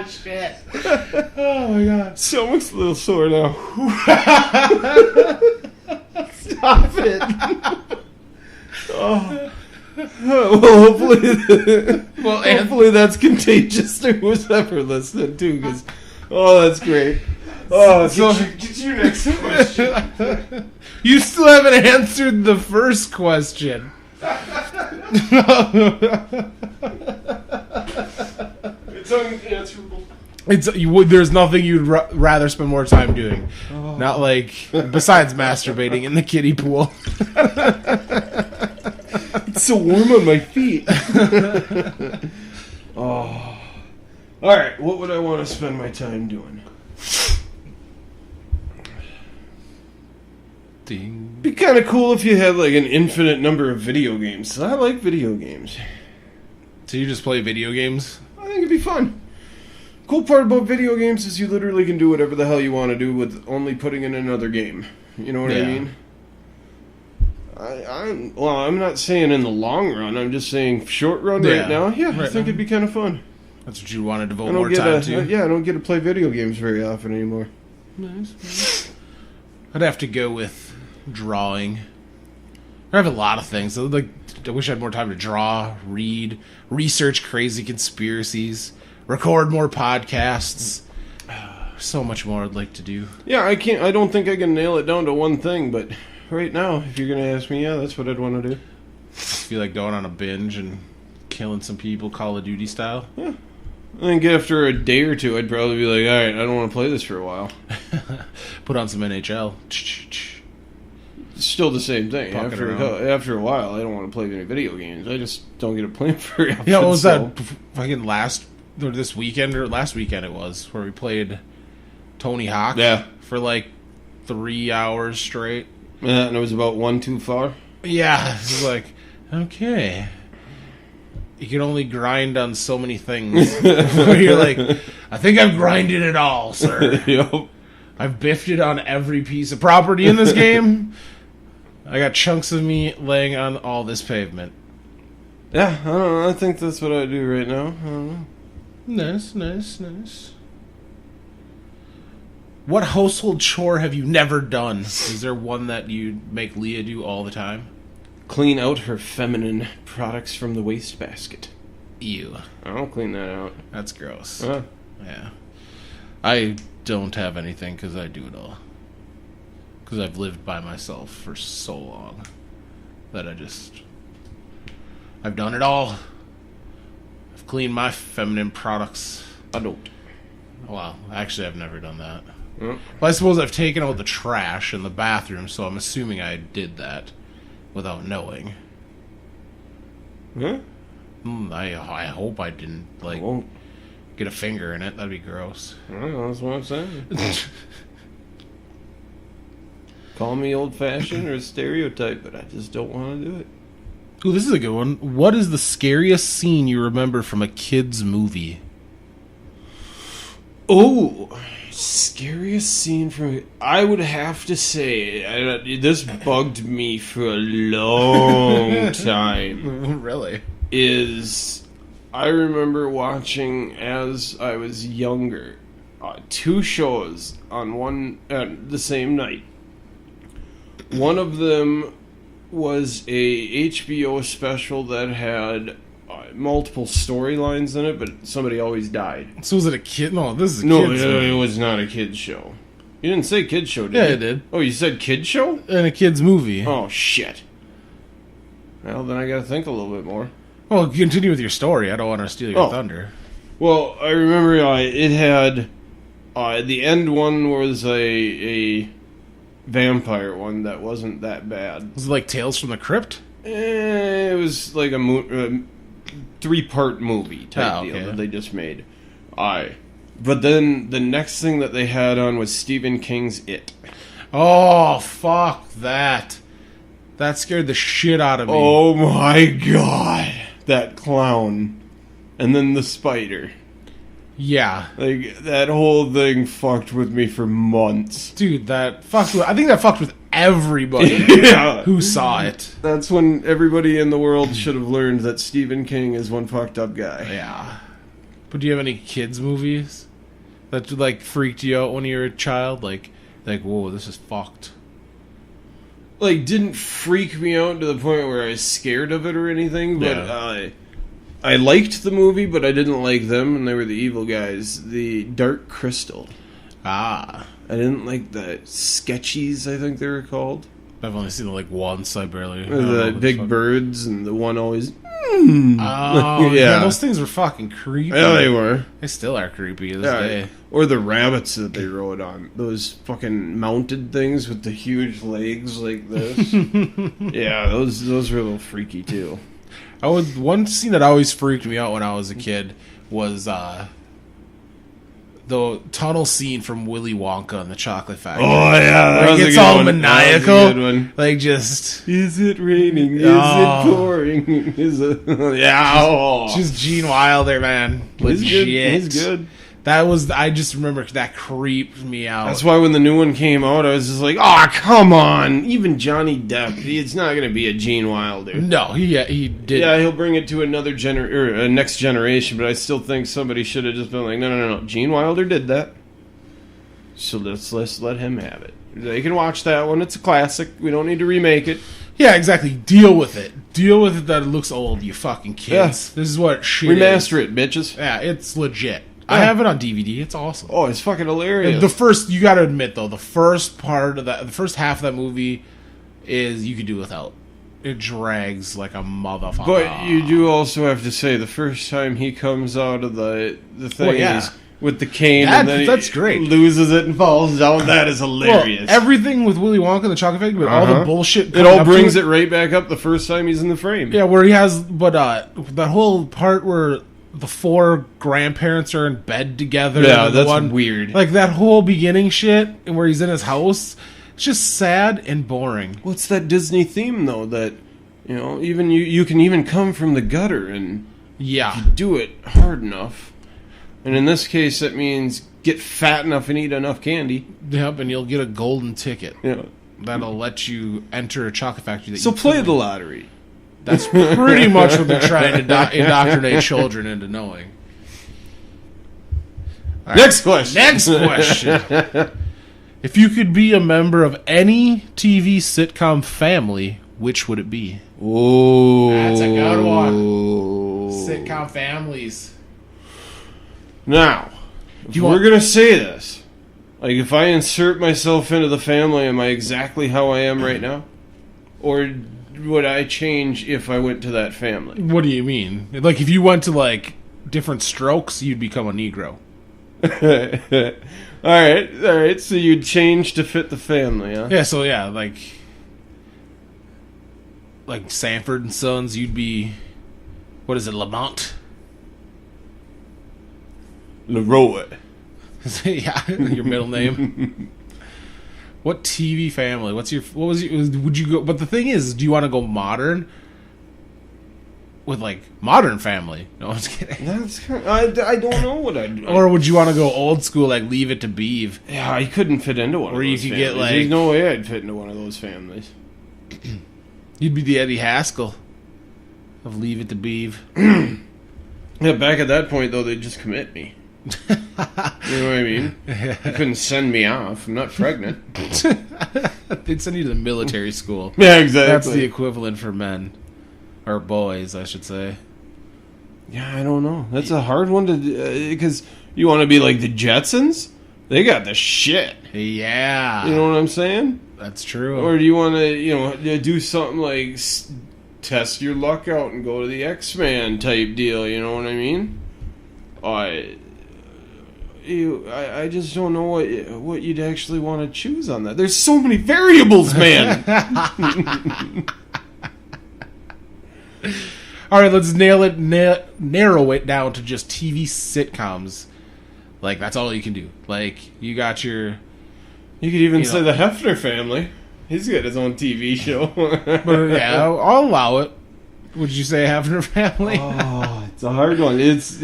Shit. Oh my god. Stomach's a little sore now. Stop it. Oh. Well, hopefully that's contagious to who's ever listening too. Because, oh, that's great. Oh, So- get your next question. You still haven't answered the first question. It's unanswerable. There's nothing you'd rather spend more time doing. Not like, besides masturbating in the kiddie pool. It's so warm on my feet. Oh. Alright, what would I want to spend my time doing? Ding. Be kind of cool if you had like an infinite number of video games. I like video games. So you just play video games? I think it'd be fun. Cool part about video games is you literally can do whatever the hell you want to do with only putting in another game. You know what I Yeah. mean? I'm not saying in the long run. I'm just saying short run Yeah. right now. Yeah, I Right think now. it'd be kind of fun. That's what you want to devote I more don't time get to? I don't get to play video games very often anymore. Nice. I'd have to go with drawing. I have a lot of things. Like, I wish I had more time to draw, read, research crazy conspiracies, record more podcasts. So much more I'd like to do. Yeah, I don't think I can nail it down to one thing, but right now, if you're gonna ask me, yeah, that's what I'd want to do. Feel like going on a binge and killing some people Call of Duty style. I think after a day or two, I'd probably be like, all right, I don't want to play this for a while. Put on some NHL. It's still the same thing. Pocket After around. after a while, I don't want to play any video games. I just don't get to play them very often. Yeah, what was so- that? Fucking last weekend it was, where we played Tony Hawk Yeah. for like 3 hours straight. Yeah, and it was about one too far. Yeah, it was like, okay. You can only grind on so many things. Where you're like, I think I've grinded it all, sir. Yep. I've biffed it on every piece of property in this game. I got chunks of me laying on all this pavement. Yeah, I don't know. I think that's what I do right now. I don't know. Nice. What household chore have you never done? Is there one that you make Leah do all the time? Clean out her feminine products from the wastebasket. Ew. I don't clean that out. That's gross. Uh, Yeah. I don't have anything because I do it all. Because I've lived by myself for so long that I've done it all. I've cleaned my feminine products. I don't. Well, actually, I've never done that. Mm. Well, I suppose I've taken out the trash in the bathroom, so I'm assuming I did that without knowing. Huh? I hope I didn't, like, get a finger in it. That'd be gross. That's what I'm saying. Call me old-fashioned or a stereotype, but I just don't want to do it. Ooh, this is a good one. What is the scariest scene you remember from a kid's movie? Oh, scariest scene from... I would have to say, this bugged me for a long time. Really? I remember watching, as I was younger, 2 shows on the same night. One of them was a HBO special that had multiple storylines in it, but somebody always died. So was it a kid? No, this is a No, kid's it movie. was not a kid's show. You didn't say kid's show, did you? Yeah, I did. Oh, you said kid's show? In a kid's movie. Oh, shit. Well, then I gotta think a little bit more. Well, continue with your story. I don't want to steal your thunder. Well, I remember it had... the end one was a vampire one that wasn't that bad. Was it like Tales from the Crypt? It was like a 3-part movie type deal okay. that they just made. But then the next thing that they had on was Stephen King's It. Oh, fuck that. That scared the shit out of me. Oh my god. That clown. And then the spider. Yeah. Like, that whole thing fucked with me for months. Dude, that fucked with... I think that fucked with everybody Yeah. who saw it. That's when everybody in the world should have learned that Stephen King is one fucked up guy. Yeah. But do you have any kids' movies that, like, freaked you out when you were a child? Like, whoa, this is fucked. Like, didn't freak me out to the point where I was scared of it or anything, but I liked the movie, but I didn't like them, and they were the evil guys. The Dark Crystal. Ah. I didn't like the Sketchies, I think they were called. I've only seen it, like, once. I barely... The big birds, and the one always... Oh, yeah. Those things were fucking creepy. Yeah, they were. They still are creepy to this day. Or the rabbits that they rode on. Those fucking mounted things with the huge legs like this. Yeah, those were a little freaky, too. One scene that always freaked me out when I was a kid was the tunnel scene from Willy Wonka and the Chocolate Factory. Oh yeah, that like was it's a good all one. maniacal. That was a good one. Like just is it raining? Is it pouring? Is it? Yeah, just Gene Wilder, man. Legit. He's good. That was, I just remember that creeped me out. That's why when the new one came out, I was just like, oh, come on. Even Johnny Depp, it's not going to be a Gene Wilder. No, he did. Yeah, he'll bring it to another next generation, but I still think somebody should have just been like, no. Gene Wilder did that. So let's let him have it. They can watch that one. It's a classic. We don't need to remake it. Yeah, exactly. Deal with it. Deal with it that it looks old, you fucking kids. Yeah. This is what shit Remaster is. it, bitches. Yeah, it's legit. I have it on DVD. It's awesome. Oh, it's fucking hilarious. You gotta admit though, the first half of that movie is you could do without. It drags like a motherfucker. But you do also have to say the first time he comes out of the thing is with the cane and then that's great. Loses it and falls down. That is hilarious. Well, everything with Willy Wonka and the Chocolate Factory, but all the bullshit. It all brings it right back up the first time he's in the frame. Yeah, where he has, that whole part where the 4 grandparents are in bed together. Yeah, that's weird. Like that whole beginning shit, and where he's in his house, it's just sad and boring. Well, it's that Disney theme though that even you can even come from the gutter and do it hard enough. And in this case, that means get fat enough and eat enough candy. Yep, and you'll get a golden ticket. Yeah, that'll let you enter a chocolate factory. So play the lottery. That's pretty much what they're trying to indoctrinate children into knowing. Right. Next question. If you could be a member of any TV sitcom family, which would it be? Oh, that's a good one. Sitcom families. Now, if we're going to say this, like if I insert myself into the family, am I exactly how I am right now? Or would I change if I went to that family? What do you mean? Like if you went to like different strokes, you'd become a Negro. All right. So you'd change to fit the family, huh? Yeah, so yeah, like Sanford and Sons, you'd be, what is it, Lamont? Leroy. Yeah, your middle name. What TV family? Would you go? But the thing is, do you want to go modern? With like Modern Family? No, I'm just kidding. I don't know what I'd do. Or would you want to go old school, like Leave It to Beaver? Yeah, I couldn't fit into one. Or of you those could families. get like, there's no way I'd fit into one of those families. You'd be the Eddie Haskell of Leave It to Beaver. Yeah, back at that point though, they'd just commit me. You know what I mean? You couldn't send me off. I'm not pregnant. They'd send you to the military school. Yeah, exactly. That's the equivalent for men. Or boys, I should say. Yeah, I don't know. That's a hard one to... Because you want to be like the Jetsons? They got the shit. Yeah. You know what I'm saying? That's true. Or do you want to, do something like test your luck out and go to the X-Men type deal? You know what I mean? I just don't know what you'd actually want to choose on that. There's so many variables, man. All right, let's narrow it down to just TV sitcoms. Like, that's all you can do. Like, you got your... You could even say the Hefner family. He's got his own TV show. But yeah, I'll allow it. Would you say Hefner family? Oh, it's a hard one. It's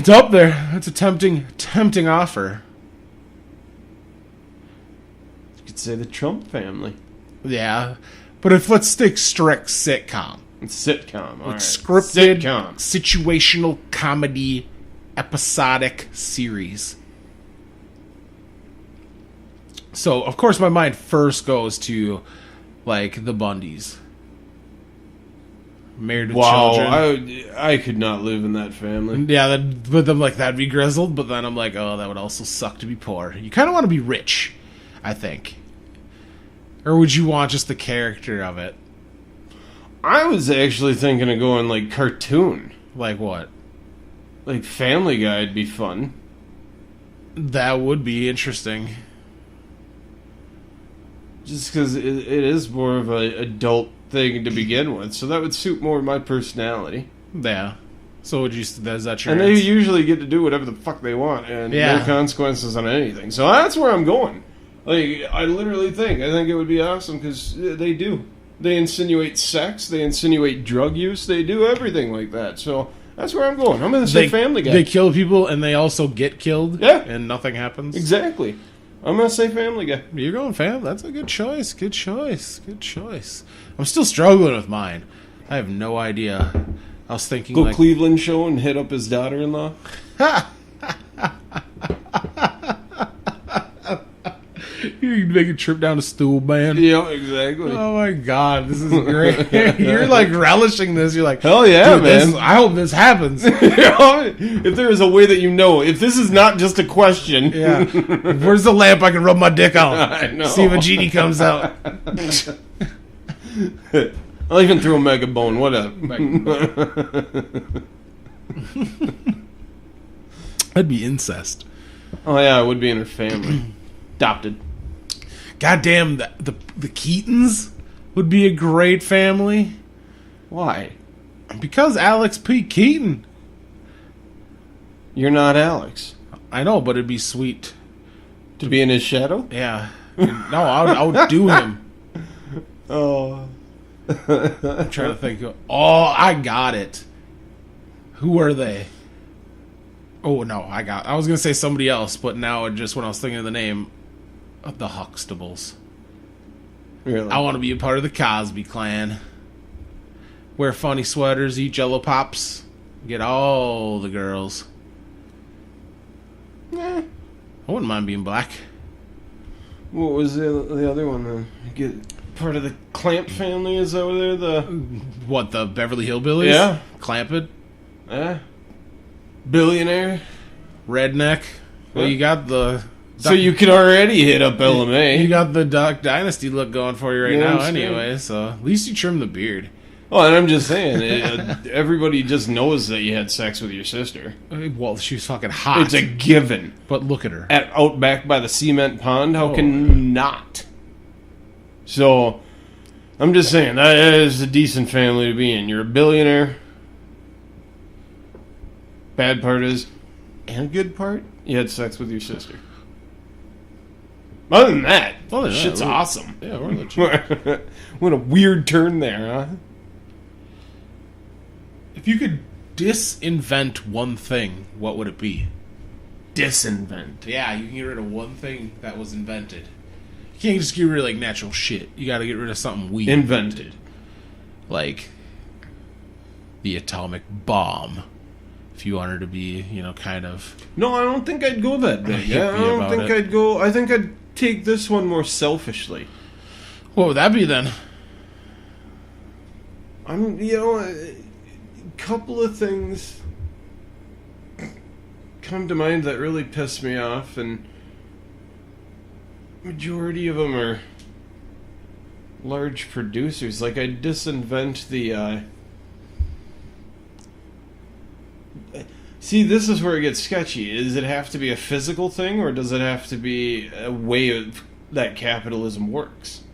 up there. It's a tempting offer. You could say the Trump family. Yeah, but let's stick strict sitcom. It's sitcom. All right. Scripted, sitcom. situational comedy, episodic series. So, of course, my mind first goes to, like, the Bundys. Married with Children. I could not live in that family. Yeah, but I'm like, that'd be grizzled, but then I'm like, oh, that would also suck to be poor. You kind of want to be rich, I think. Or would you want just the character of it? I was actually thinking of going, like, cartoon. Like what? Like, Family Guy'd be fun. That would be interesting. Just because it is more of an adult thing to begin with, so that would suit more my personality. Yeah. So would you? Is that your? And they usually get to do whatever the fuck they want, and no consequences on anything. So that's where I'm going. Like, I think it would be awesome because they do. They insinuate sex. They insinuate drug use. They do everything like that. So that's where I'm going. I'm going to say Family Guy. They kill people and they also get killed. Yeah. And nothing happens. Exactly. I'm going to say Family Guy. You're going Family. That's a good choice. Good choice. Good choice. I'm still struggling with mine. I have no idea. I was thinking Go Cleveland show and hit up his daughter-in-law. You can make a trip down to Stool Band. Yeah, exactly. Oh my god, this is great. You're like relishing this. You're like, hell yeah, man. I hope this happens. If there is a way that if this is not just a question. Yeah. Where's the lamp I can rub my dick on? I know. See if a genie comes out. I'll even throw a mega bone. What up? That'd be incest. Oh yeah, it would be in her family. Adopted. Goddamn, the Keatons would be a great family. Why? Because Alex P. Keaton. You're not Alex. I know, but it'd be sweet. To be in his shadow? Yeah. No, I would do him. Oh. I'm trying to think. Oh, I got it. Who are they? Oh, no, I was going to say somebody else, but now when I was thinking of the name, the Huxtables. Really? I want to be a part of the Cosby clan. Wear funny sweaters, eat Jello Pops, get all the girls. Yeah. I wouldn't mind being black. What was the other one then? Get part of the Clamp family is over there? What, the Beverly Hillbillies? Yeah. Clampett? Yeah. Billionaire? Redneck? Well, you got the... So you can already hit up LMA. You got the Duck Dynasty look going for you right now I'm anyway, so at least you trim the beard. Oh, and I'm just saying, everybody just knows that you had sex with your sister. Well, she was fucking hot. It's a given. But look at her. Out back by the cement pond, how can not? So, I'm just saying, that is a decent family to be in. You're a billionaire. Bad part is, and good part, you had sex with your sister. Other than that, shit's awesome. Yeah, we're legit. What a weird turn there, huh? If you could disinvent one thing, what would it be? Disinvent. Yeah, you can get rid of one thing that was invented. You can't just get rid of, like, natural shit. You gotta get rid of something we Invented. Like the atomic bomb. If you wanted to be, kind of... No, I don't think I'd go that big. I don't think I'd go... I think I'd take this one more selfishly. What would that be, then? A couple of things come to mind that really piss me off, and majority of them are large producers. Like, I'd disinvent the... See, this is where it gets sketchy. Does it have to be a physical thing, or does it have to be a way of that capitalism works?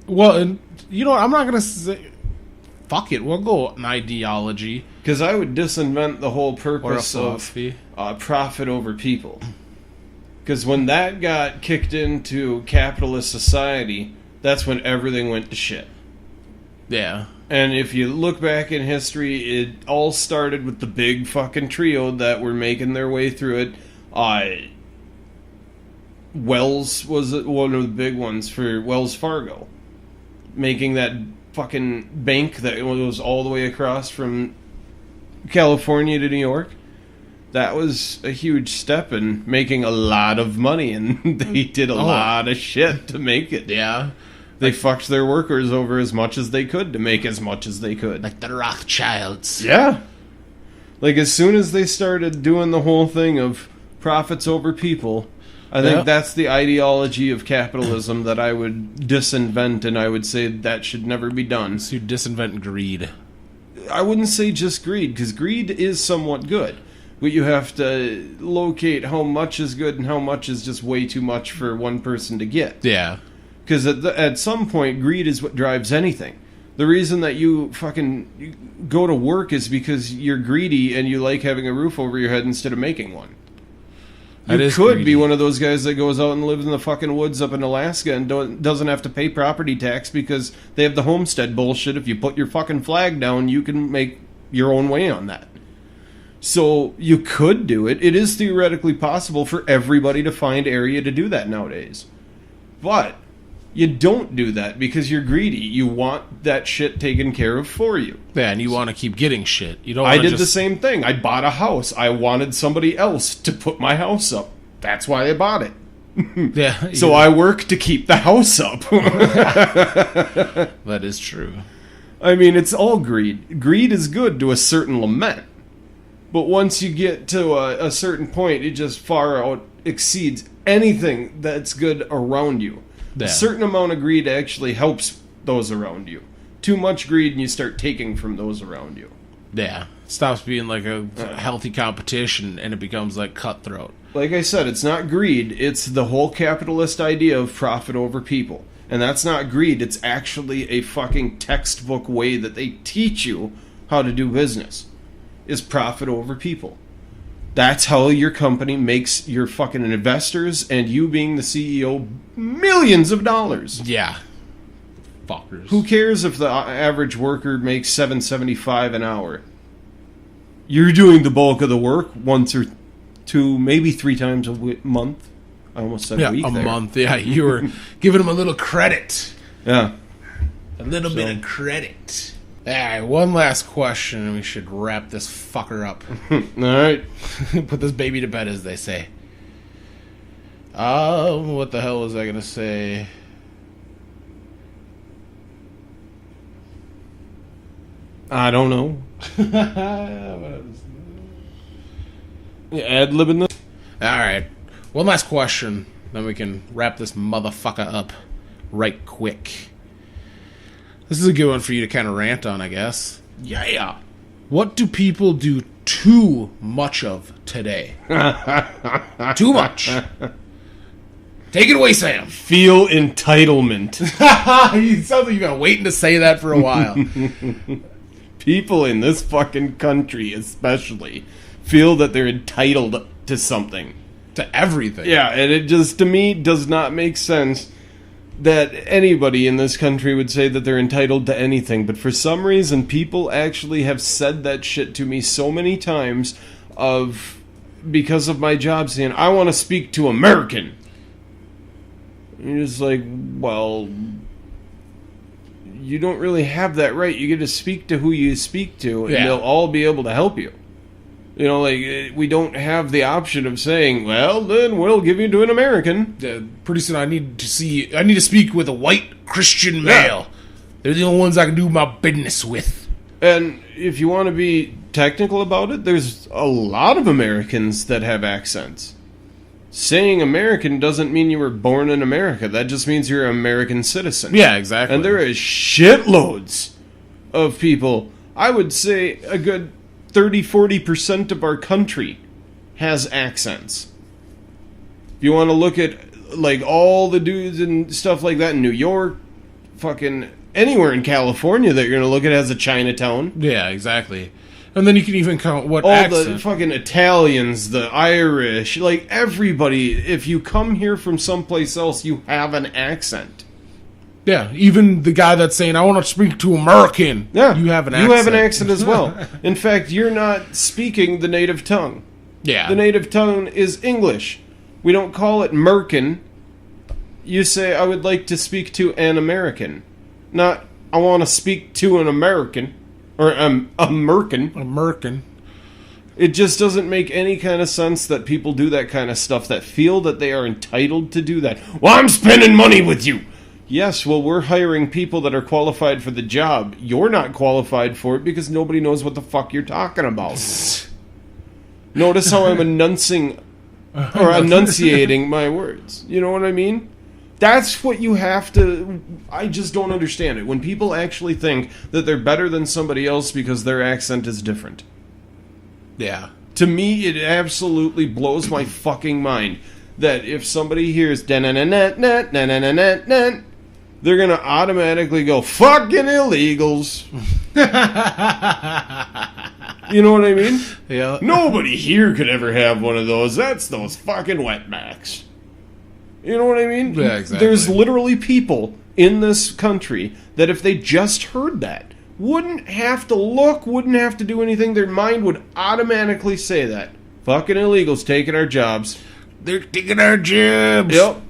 Well, and you know what? I'm not going to say... Fuck it, we'll go an ideology. Because I would disinvent the whole purpose of profit over people. Because when that got kicked into capitalist society, that's when everything went to shit. Yeah. And if you look back in history, it all started with the big fucking trio that were making their way through it. Wells was one of the big ones for Wells Fargo. Making that fucking bank that was all the way across from California to New York. That was a huge step in making a lot of money, and they did a lot of shit to make it. Yeah. They fucked their workers over as much as they could to make as much as they could. Like the Rothschilds. Yeah. Like, as soon as they started doing the whole thing of profits over people, I think that's the ideology of capitalism that I would disinvent, and I would say that should never be done. So you disinvent greed. I wouldn't say just greed, because greed is somewhat good. But you have to locate how much is good and how much is just way too much for one person to get. Yeah. Because at some point, greed is what drives anything. The reason that you fucking go to work is because you're greedy and you like having a roof over your head instead of making one. You could be one of those guys that goes out and lives in the fucking woods up in Alaska and doesn't have to pay property tax because they have the homestead bullshit. If you put your fucking flag down, you can make your own way on that. So you could do it. It is theoretically possible for everybody to find area to do that nowadays. But you don't do that because you're greedy. You want that shit taken care of for you. Yeah, and you want to keep getting shit. You don't. I did the same thing. I bought a house. I wanted somebody else to put my house up. That's why I bought it. Yeah. So I work to keep the house up. That is true. I mean, it's all greed. Greed is good to a certain lament. But once you get to a certain point, it just far out exceeds anything that's good around you. Yeah. A certain amount of greed actually helps those around you. Too much greed and you start taking from those around you. Yeah. It stops being like a healthy competition and it becomes like cutthroat. Like I said, it's not greed. It's the whole capitalist idea of profit over people. And that's not greed. It's actually a fucking textbook way that they teach you how to do business. Is profit over people. That's how your company makes your fucking investors and you being the CEO millions of dollars. Yeah. Fuckers. Who cares if the average worker makes $7.75 an hour? You're doing the bulk of the work once or two, maybe 3 times a month. I almost said a week there. Month. Yeah, you were giving them a little credit. Yeah. A little bit of credit. Alright, one last question and we should wrap this fucker up. Alright. Put this baby to bed, as they say. What the hell was I going to say? I don't know. Ad-libbing this? Alright, one last question, then we can wrap this motherfucker up right quick. This is a good one for you to kind of rant on, I guess. Yeah. What do people do too much of today? Too much. Take it away, Sam. Feel entitlement. You sound like you've been waiting to say that for a while. People in this fucking country especially feel that they're entitled to something. To everything. Yeah, and it just, to me, does not make sense that anybody in this country would say that they're entitled to anything. But for some reason, people actually have said that shit to me so many times because of my job, saying, I want to speak to American. And you're just like, well, you don't really have that right. You get to speak to who you speak to, and they'll all be able to help you. You know, like, we don't have the option of saying, well, then we'll give you to an American. Pretty soon I need to speak with a white Christian male. They're the only ones I can do my business with. And if you want to be technical about it, there's a lot of Americans that have accents. Saying American doesn't mean you were born in America. That just means you're an American citizen. Yeah, exactly. And there is shitloads of people. I would say a good 30-40% of our country has accents. If you want to look at like all the dudes and stuff like that in New York, fucking anywhere in California that you're going to look at has a Chinatown. Yeah, exactly. And then you can even count what all accent. the fucking Italians, the Irish, like everybody. If you come here from someplace else, you have an accent. Yeah, even the guy that's saying, I want to speak to American. Yeah, you have an accent. You have an accent as well. In fact, you're not speaking the native tongue. Yeah. The native tongue is English. We don't call it Merkin. You say, I would like to speak to an American. Not, I want to speak to an American. Or a Merkin. American. It just doesn't make any kind of sense that people do that kind of stuff, that feel that they are entitled to do that. Well, I'm spending money with you. Yes, well, we're hiring people that are qualified for the job. You're not qualified for it because nobody knows what the fuck you're talking about. Notice how I'm enunciating my words. You know what I mean? That's what you have to... I just don't understand it. When people actually think that they're better than somebody else because their accent is different. Yeah. To me, it absolutely blows my fucking mind that if somebody hears da-na-na-na-na-na-na-na-na, they're going to automatically go, fucking illegals. You know what I mean? Yeah. Nobody here could ever have one of those. That's those fucking wetbacks. You know what I mean? Yeah, exactly. There's literally people in this country that if they just heard that, wouldn't have to look, wouldn't have to do anything. Their mind would automatically say that. Fucking illegals taking our jobs. They're taking our jobs. Yep.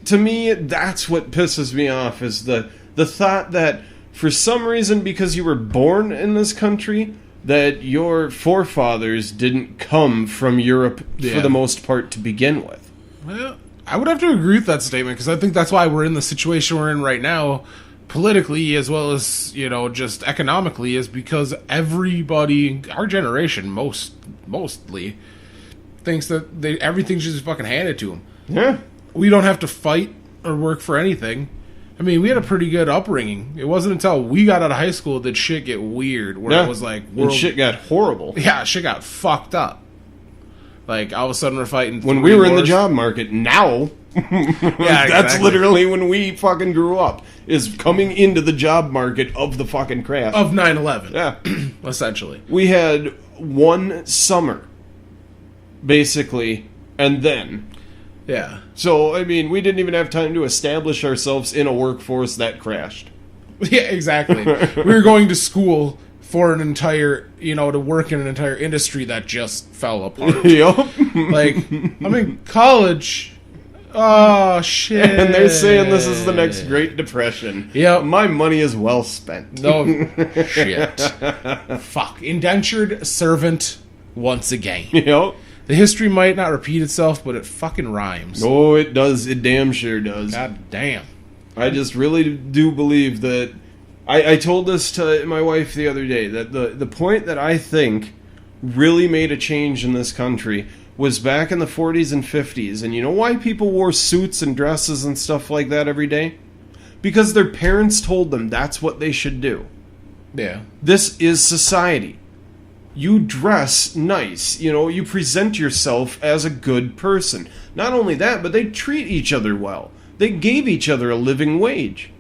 To me, that's what pisses me off, is the thought that for some reason, because you were born in this country, that your forefathers didn't come from Europe for the most part to begin with. Well, I would have to agree with that statement, because I think that's why we're in the situation we're in right now, politically as well as, you know, just economically, is because everybody, our generation mostly, thinks that everything's just fucking handed to them. Yeah. We don't have to fight or work for anything. I mean, we had a pretty good upbringing. It wasn't until we got out of high school that shit get weird, where it was like... and shit got horrible. Yeah, shit got fucked up. Like, all of a sudden we're fighting... When we were in the job market, now... Yeah, that's literally when we fucking grew up, is coming into the job market of the fucking crash. Of 9/11. Yeah. Essentially. We had one summer, basically, and then... Yeah. So, I mean, we didn't even have time to establish ourselves in a workforce that crashed. Yeah, exactly. We were going to school for an entire, you know, to work in an entire industry that just fell apart. Yep. Like, I'm in college. Oh, shit. And they're saying this is the next Great Depression. Yep. My money is well spent. No, shit. Fuck. Indentured servant once again. Yep. The history might not repeat itself, but it fucking rhymes. Oh, it does. It damn sure does. God damn. I just really do believe that... I told this to my wife the other day, that the point that I think really made a change in this country was back in the 40s and 50s. And you know why people wore suits and dresses and stuff like that every day? because their parents told them that's what they should do. Yeah. This is society. You dress nice, you present yourself as a good person. Not only that, but they treat each other well. They gave each other a living wage.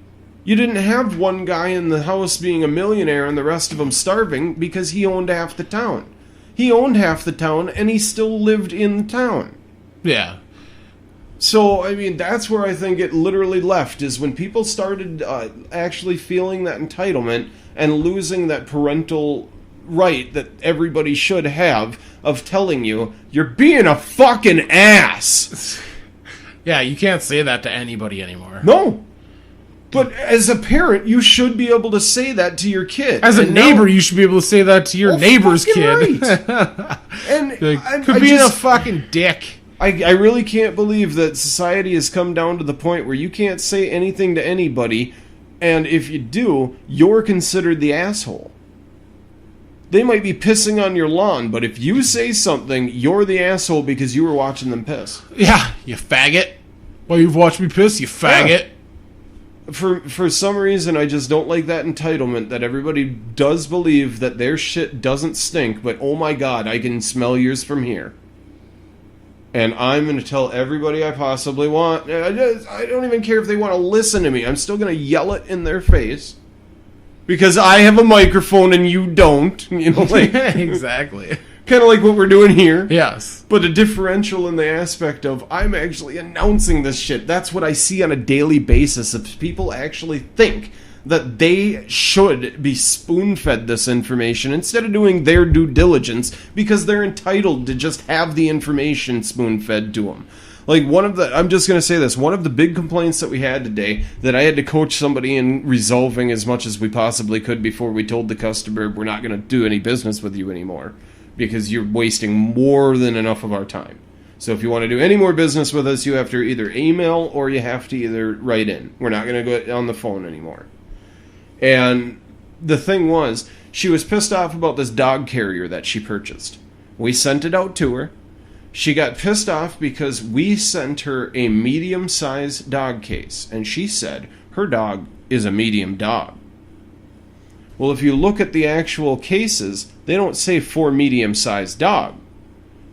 You didn't have one guy in the house being a millionaire and the rest of them starving because he owned half the town. He owned half the town and he still lived in the town. Yeah. So, I mean, that's where I think it literally left, is when people started actually feeling that entitlement and losing that parental right that everybody should have of telling you, you're being a fucking ass. Yeah, you can't say that to anybody anymore. No. But as a parent, you should be able to say that to your kid. As a neighbor, you should be able to say that to your neighbor's kid. Right. And could be a fucking dick. I really can't believe that society has come down to the point where you can't say anything to anybody, and if you do, you're considered the asshole. They might be pissing on your lawn, but if you say something, you're the asshole because you were watching them piss. Yeah, you faggot. Well, you've watched me piss, you faggot. Yeah. For some reason, I just don't like that entitlement that everybody does believe that their shit doesn't stink, but oh my god, I can smell yours from here. And I'm going to tell everybody I possibly want. I don't even care if they want to listen to me. I'm still going to yell it in their face. Because I have a microphone and you don't. Exactly. Kind of like what we're doing here. Yes. But a differential in the aspect of I'm actually announcing this shit. That's what I see on a daily basis. If people actually think that they should be spoon-fed this information instead of doing their due diligence because they're entitled to just have the information spoon-fed to them. Like, I'm just going to say this, one of the big complaints that we had today that I had to coach somebody in resolving as much as we possibly could before we told the customer we're not going to do any business with you anymore because you're wasting more than enough of our time. So if you want to do any more business with us, you have to either email or you have to either write in. We're not going to go on the phone anymore. And the thing was, she was pissed off about this dog carrier that she purchased. We sent it out to her. She got pissed off because we sent her a medium-sized dog case, and she said her dog is a medium dog. Well, if you look at the actual cases, they don't say for medium-sized dog.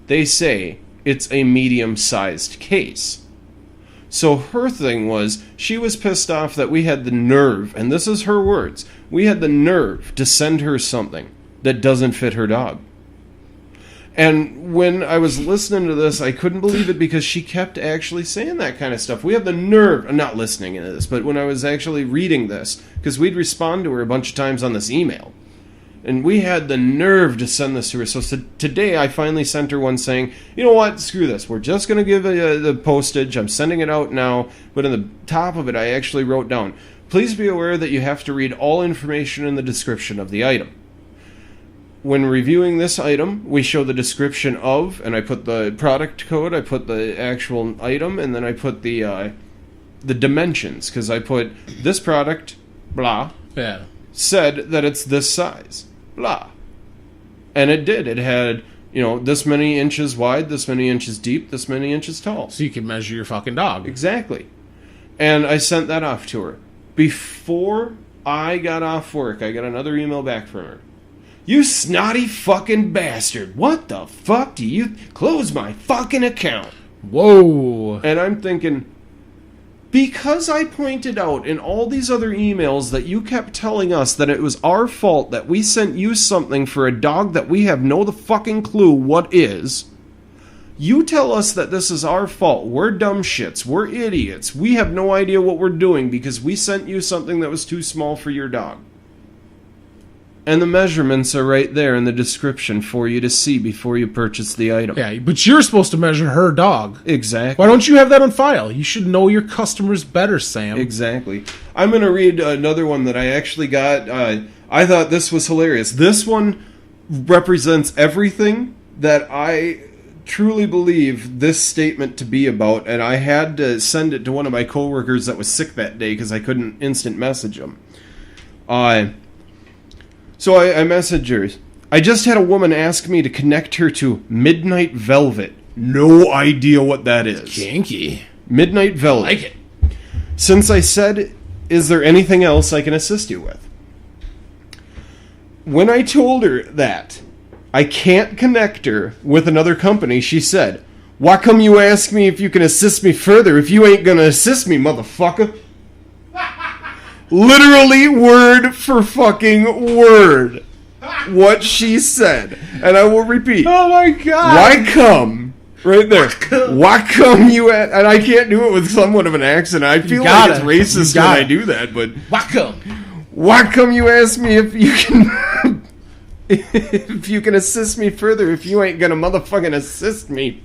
They say it's a medium-sized case. So her thing was, she was pissed off that we had the nerve, and this is her words, we had the nerve to send her something that doesn't fit her dog. And when I was listening to this, I couldn't believe it because she kept actually saying that kind of stuff. We have the nerve, I'm not listening to this, but when I was actually reading this, because we'd respond to her a bunch of times on this email, and we had the nerve to send this to her. So today I finally sent her one saying, you know what, screw this. We're just going to give the postage. I'm sending it out now. But in the top of it, I actually wrote down, please be aware that you have to read all information in the description of the item. When reviewing this item, we show the description of, and I put the product code, I put the actual item, and then I put the dimensions, because I put this product, blah, yeah, said that it's this size, blah. And it did. It had, this many inches wide, this many inches deep, this many inches tall. So you can measure your fucking dog. Exactly. And I sent that off to her. Before I got off work, I got another email back from her. You snotty fucking bastard. What the fuck do you... Close my fucking account. Whoa. And I'm thinking, because I pointed out in all these other emails that you kept telling us that it was our fault that we sent you something for a dog that we have no the fucking clue what is, you tell us that this is our fault. We're dumb shits. We're idiots. We have no idea what we're doing because we sent you something that was too small for your dog. And the measurements are right there in the description for you to see before you purchase the item. Yeah, but you're supposed to measure her dog. Exactly. Why don't you have that on file? You should know your customers better, Sam. Exactly. I'm going to read another one that I actually got. I thought this was hilarious. This one represents everything that I truly believe this statement to be about, and I had to send it to one of my coworkers that was sick that day because I couldn't instant message him. So I messaged her. I just had a woman ask me to connect her to Midnight Velvet. No idea what that is. Kinky. Midnight Velvet. I like it. Since I said is there anything else I can assist you with? When I told her that I can't connect her with another company, she said, why come you ask me if you can assist me further if you ain't gonna assist me, motherfucker? Literally word for fucking word what she said. And I will repeat. Oh my God. Why come, right there, why come you at, and I can't do it with somewhat of an accent. I feel like it's racist when I do that, but why come you ask me if you can if you can assist me further if you ain't gonna motherfucking assist me?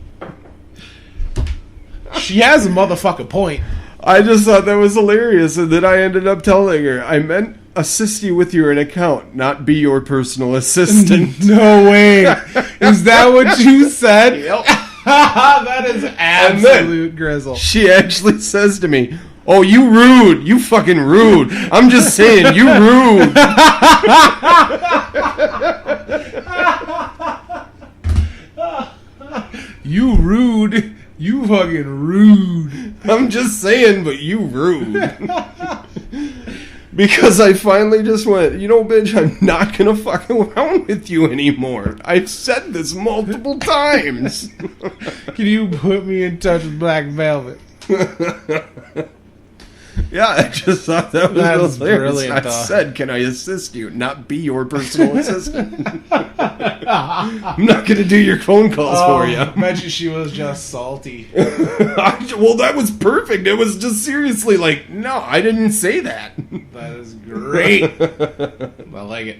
She has a motherfucking point. I just thought that was hilarious, and then I ended up telling her, I meant assist you with your account, not be your personal assistant. No way. Is that what you said? Yep. That is absolute grizzle. She actually says to me, oh, you rude. You fucking rude. I'm just saying, you rude. You rude. You fucking rude. I'm just saying, but you rude. Because I finally just went, you know, bitch, I'm not gonna fuck around with you anymore. I've said this multiple times. Can you put me in touch with Black Velvet? Yeah, I just thought that was brilliant. I said, can I assist you? Not be your personal assistant. I'm not going to do your phone calls for you. I bet you she was just salty. Well, that was perfect. It was just seriously like, no, I didn't say that. That is great. I like it.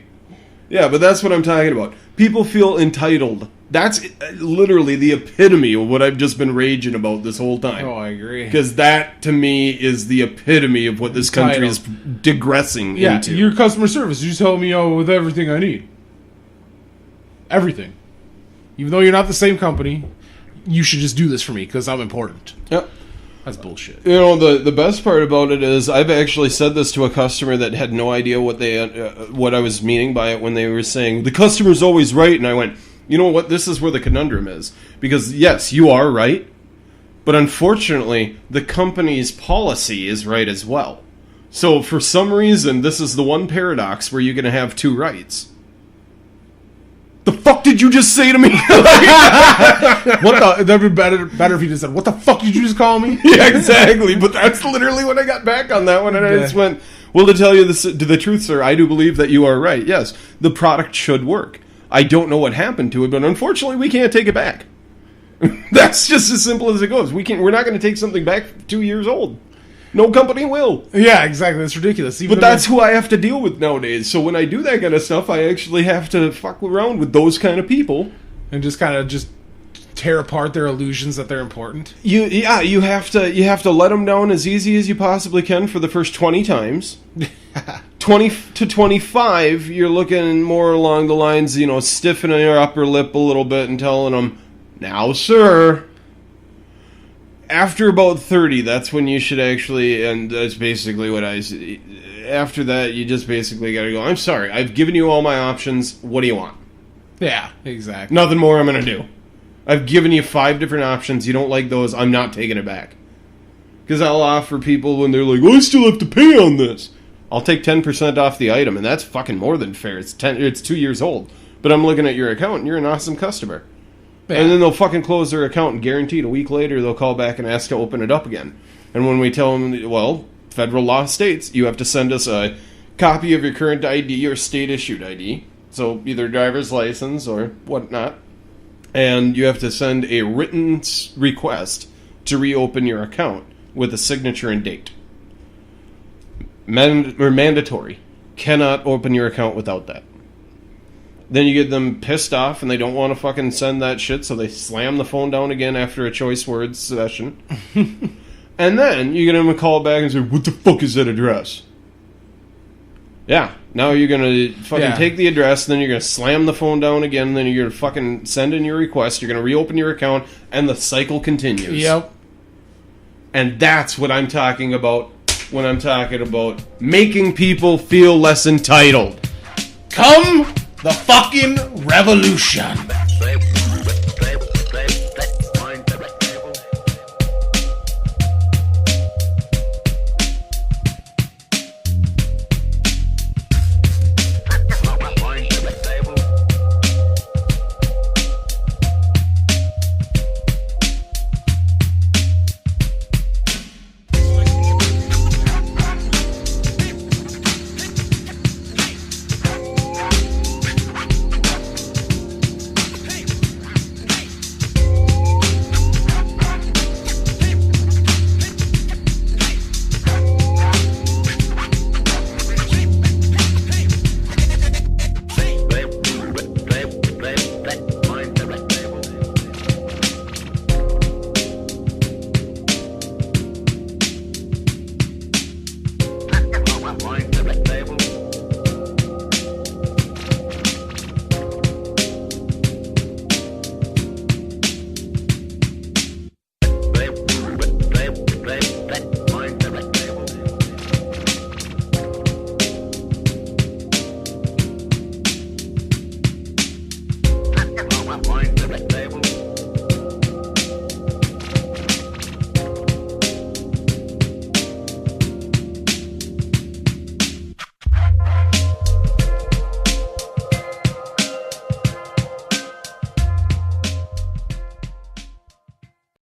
Yeah, but that's what I'm talking about. People feel entitled. That's literally the epitome of what I've just been raging about this whole time. Oh, I agree. Because that, to me, is the epitome of what this country is digressing into. Yeah, your customer service. You tell me with everything I need. Everything. Even though you're not the same company, you should just do this for me because I'm important. Yep. That's bullshit. You know, the best part about it is I've actually said this to a customer that had no idea what I was meaning by it when they were saying, the customer's always right. And I went, you know what? This is where the conundrum is. Because, yes, you are right. But unfortunately, the company's policy is right as well. So for some reason, this is the one paradox where you're going to have two rights. The fuck did you just say to me? That'd be better if you just said, what the fuck did you just call me? Yeah, exactly. But that's literally when I got back on that one. And I just went, well, to tell you the truth, sir, I do believe that you are right. Yes, the product should work. I don't know what happened to it, but unfortunately, we can't take it back. That's just as simple as it goes. We're not going to take something back 2 years old. No company will. Yeah, exactly. That's ridiculous. But that's who I have to deal with nowadays. So when I do that kind of stuff, I actually have to fuck around with those kind of people. And just kind of just tear apart their illusions that they're important. You have to let them down as easy as you possibly can for the first 20 times. 20 to 25, you're looking more along the lines, stiffening your upper lip a little bit and telling them, now, sir. After about 30, that's when you should actually, and that's basically what I say. After that, you just basically got to go, I'm sorry, I've given you all my options. What do you want? Yeah, exactly. Nothing more I'm going to do. I've given you 5 different options. You don't like those, I'm not taking it back. Because I'll offer people when they're like, I still have to pay on this. I'll take 10% off the item, and that's fucking more than fair. It's 2 years old. But I'm looking at your account, and you're an awesome customer. Yeah. And then they'll fucking close their account, and guaranteed a week later they'll call back and ask to open it up again. And when we tell them, well, federal law states you have to send us a copy of your current ID or state-issued ID, so either driver's license or whatnot, and you have to send a written request to reopen your account with a signature and date. Mandatory. Cannot open your account without that. Then you get them pissed off and they don't want to fucking send that shit, so they slam the phone down again after a choice words session. And then you get them a call back and say, what the fuck is that address? Yeah, now you're going to fucking take the address, then you're going to slam the phone down again, then you're going to fucking send in your request, you're going to reopen your account, and the cycle continues. Yep. And that's what I'm talking about when I'm talking about making people feel less entitled. Come the fucking revolution.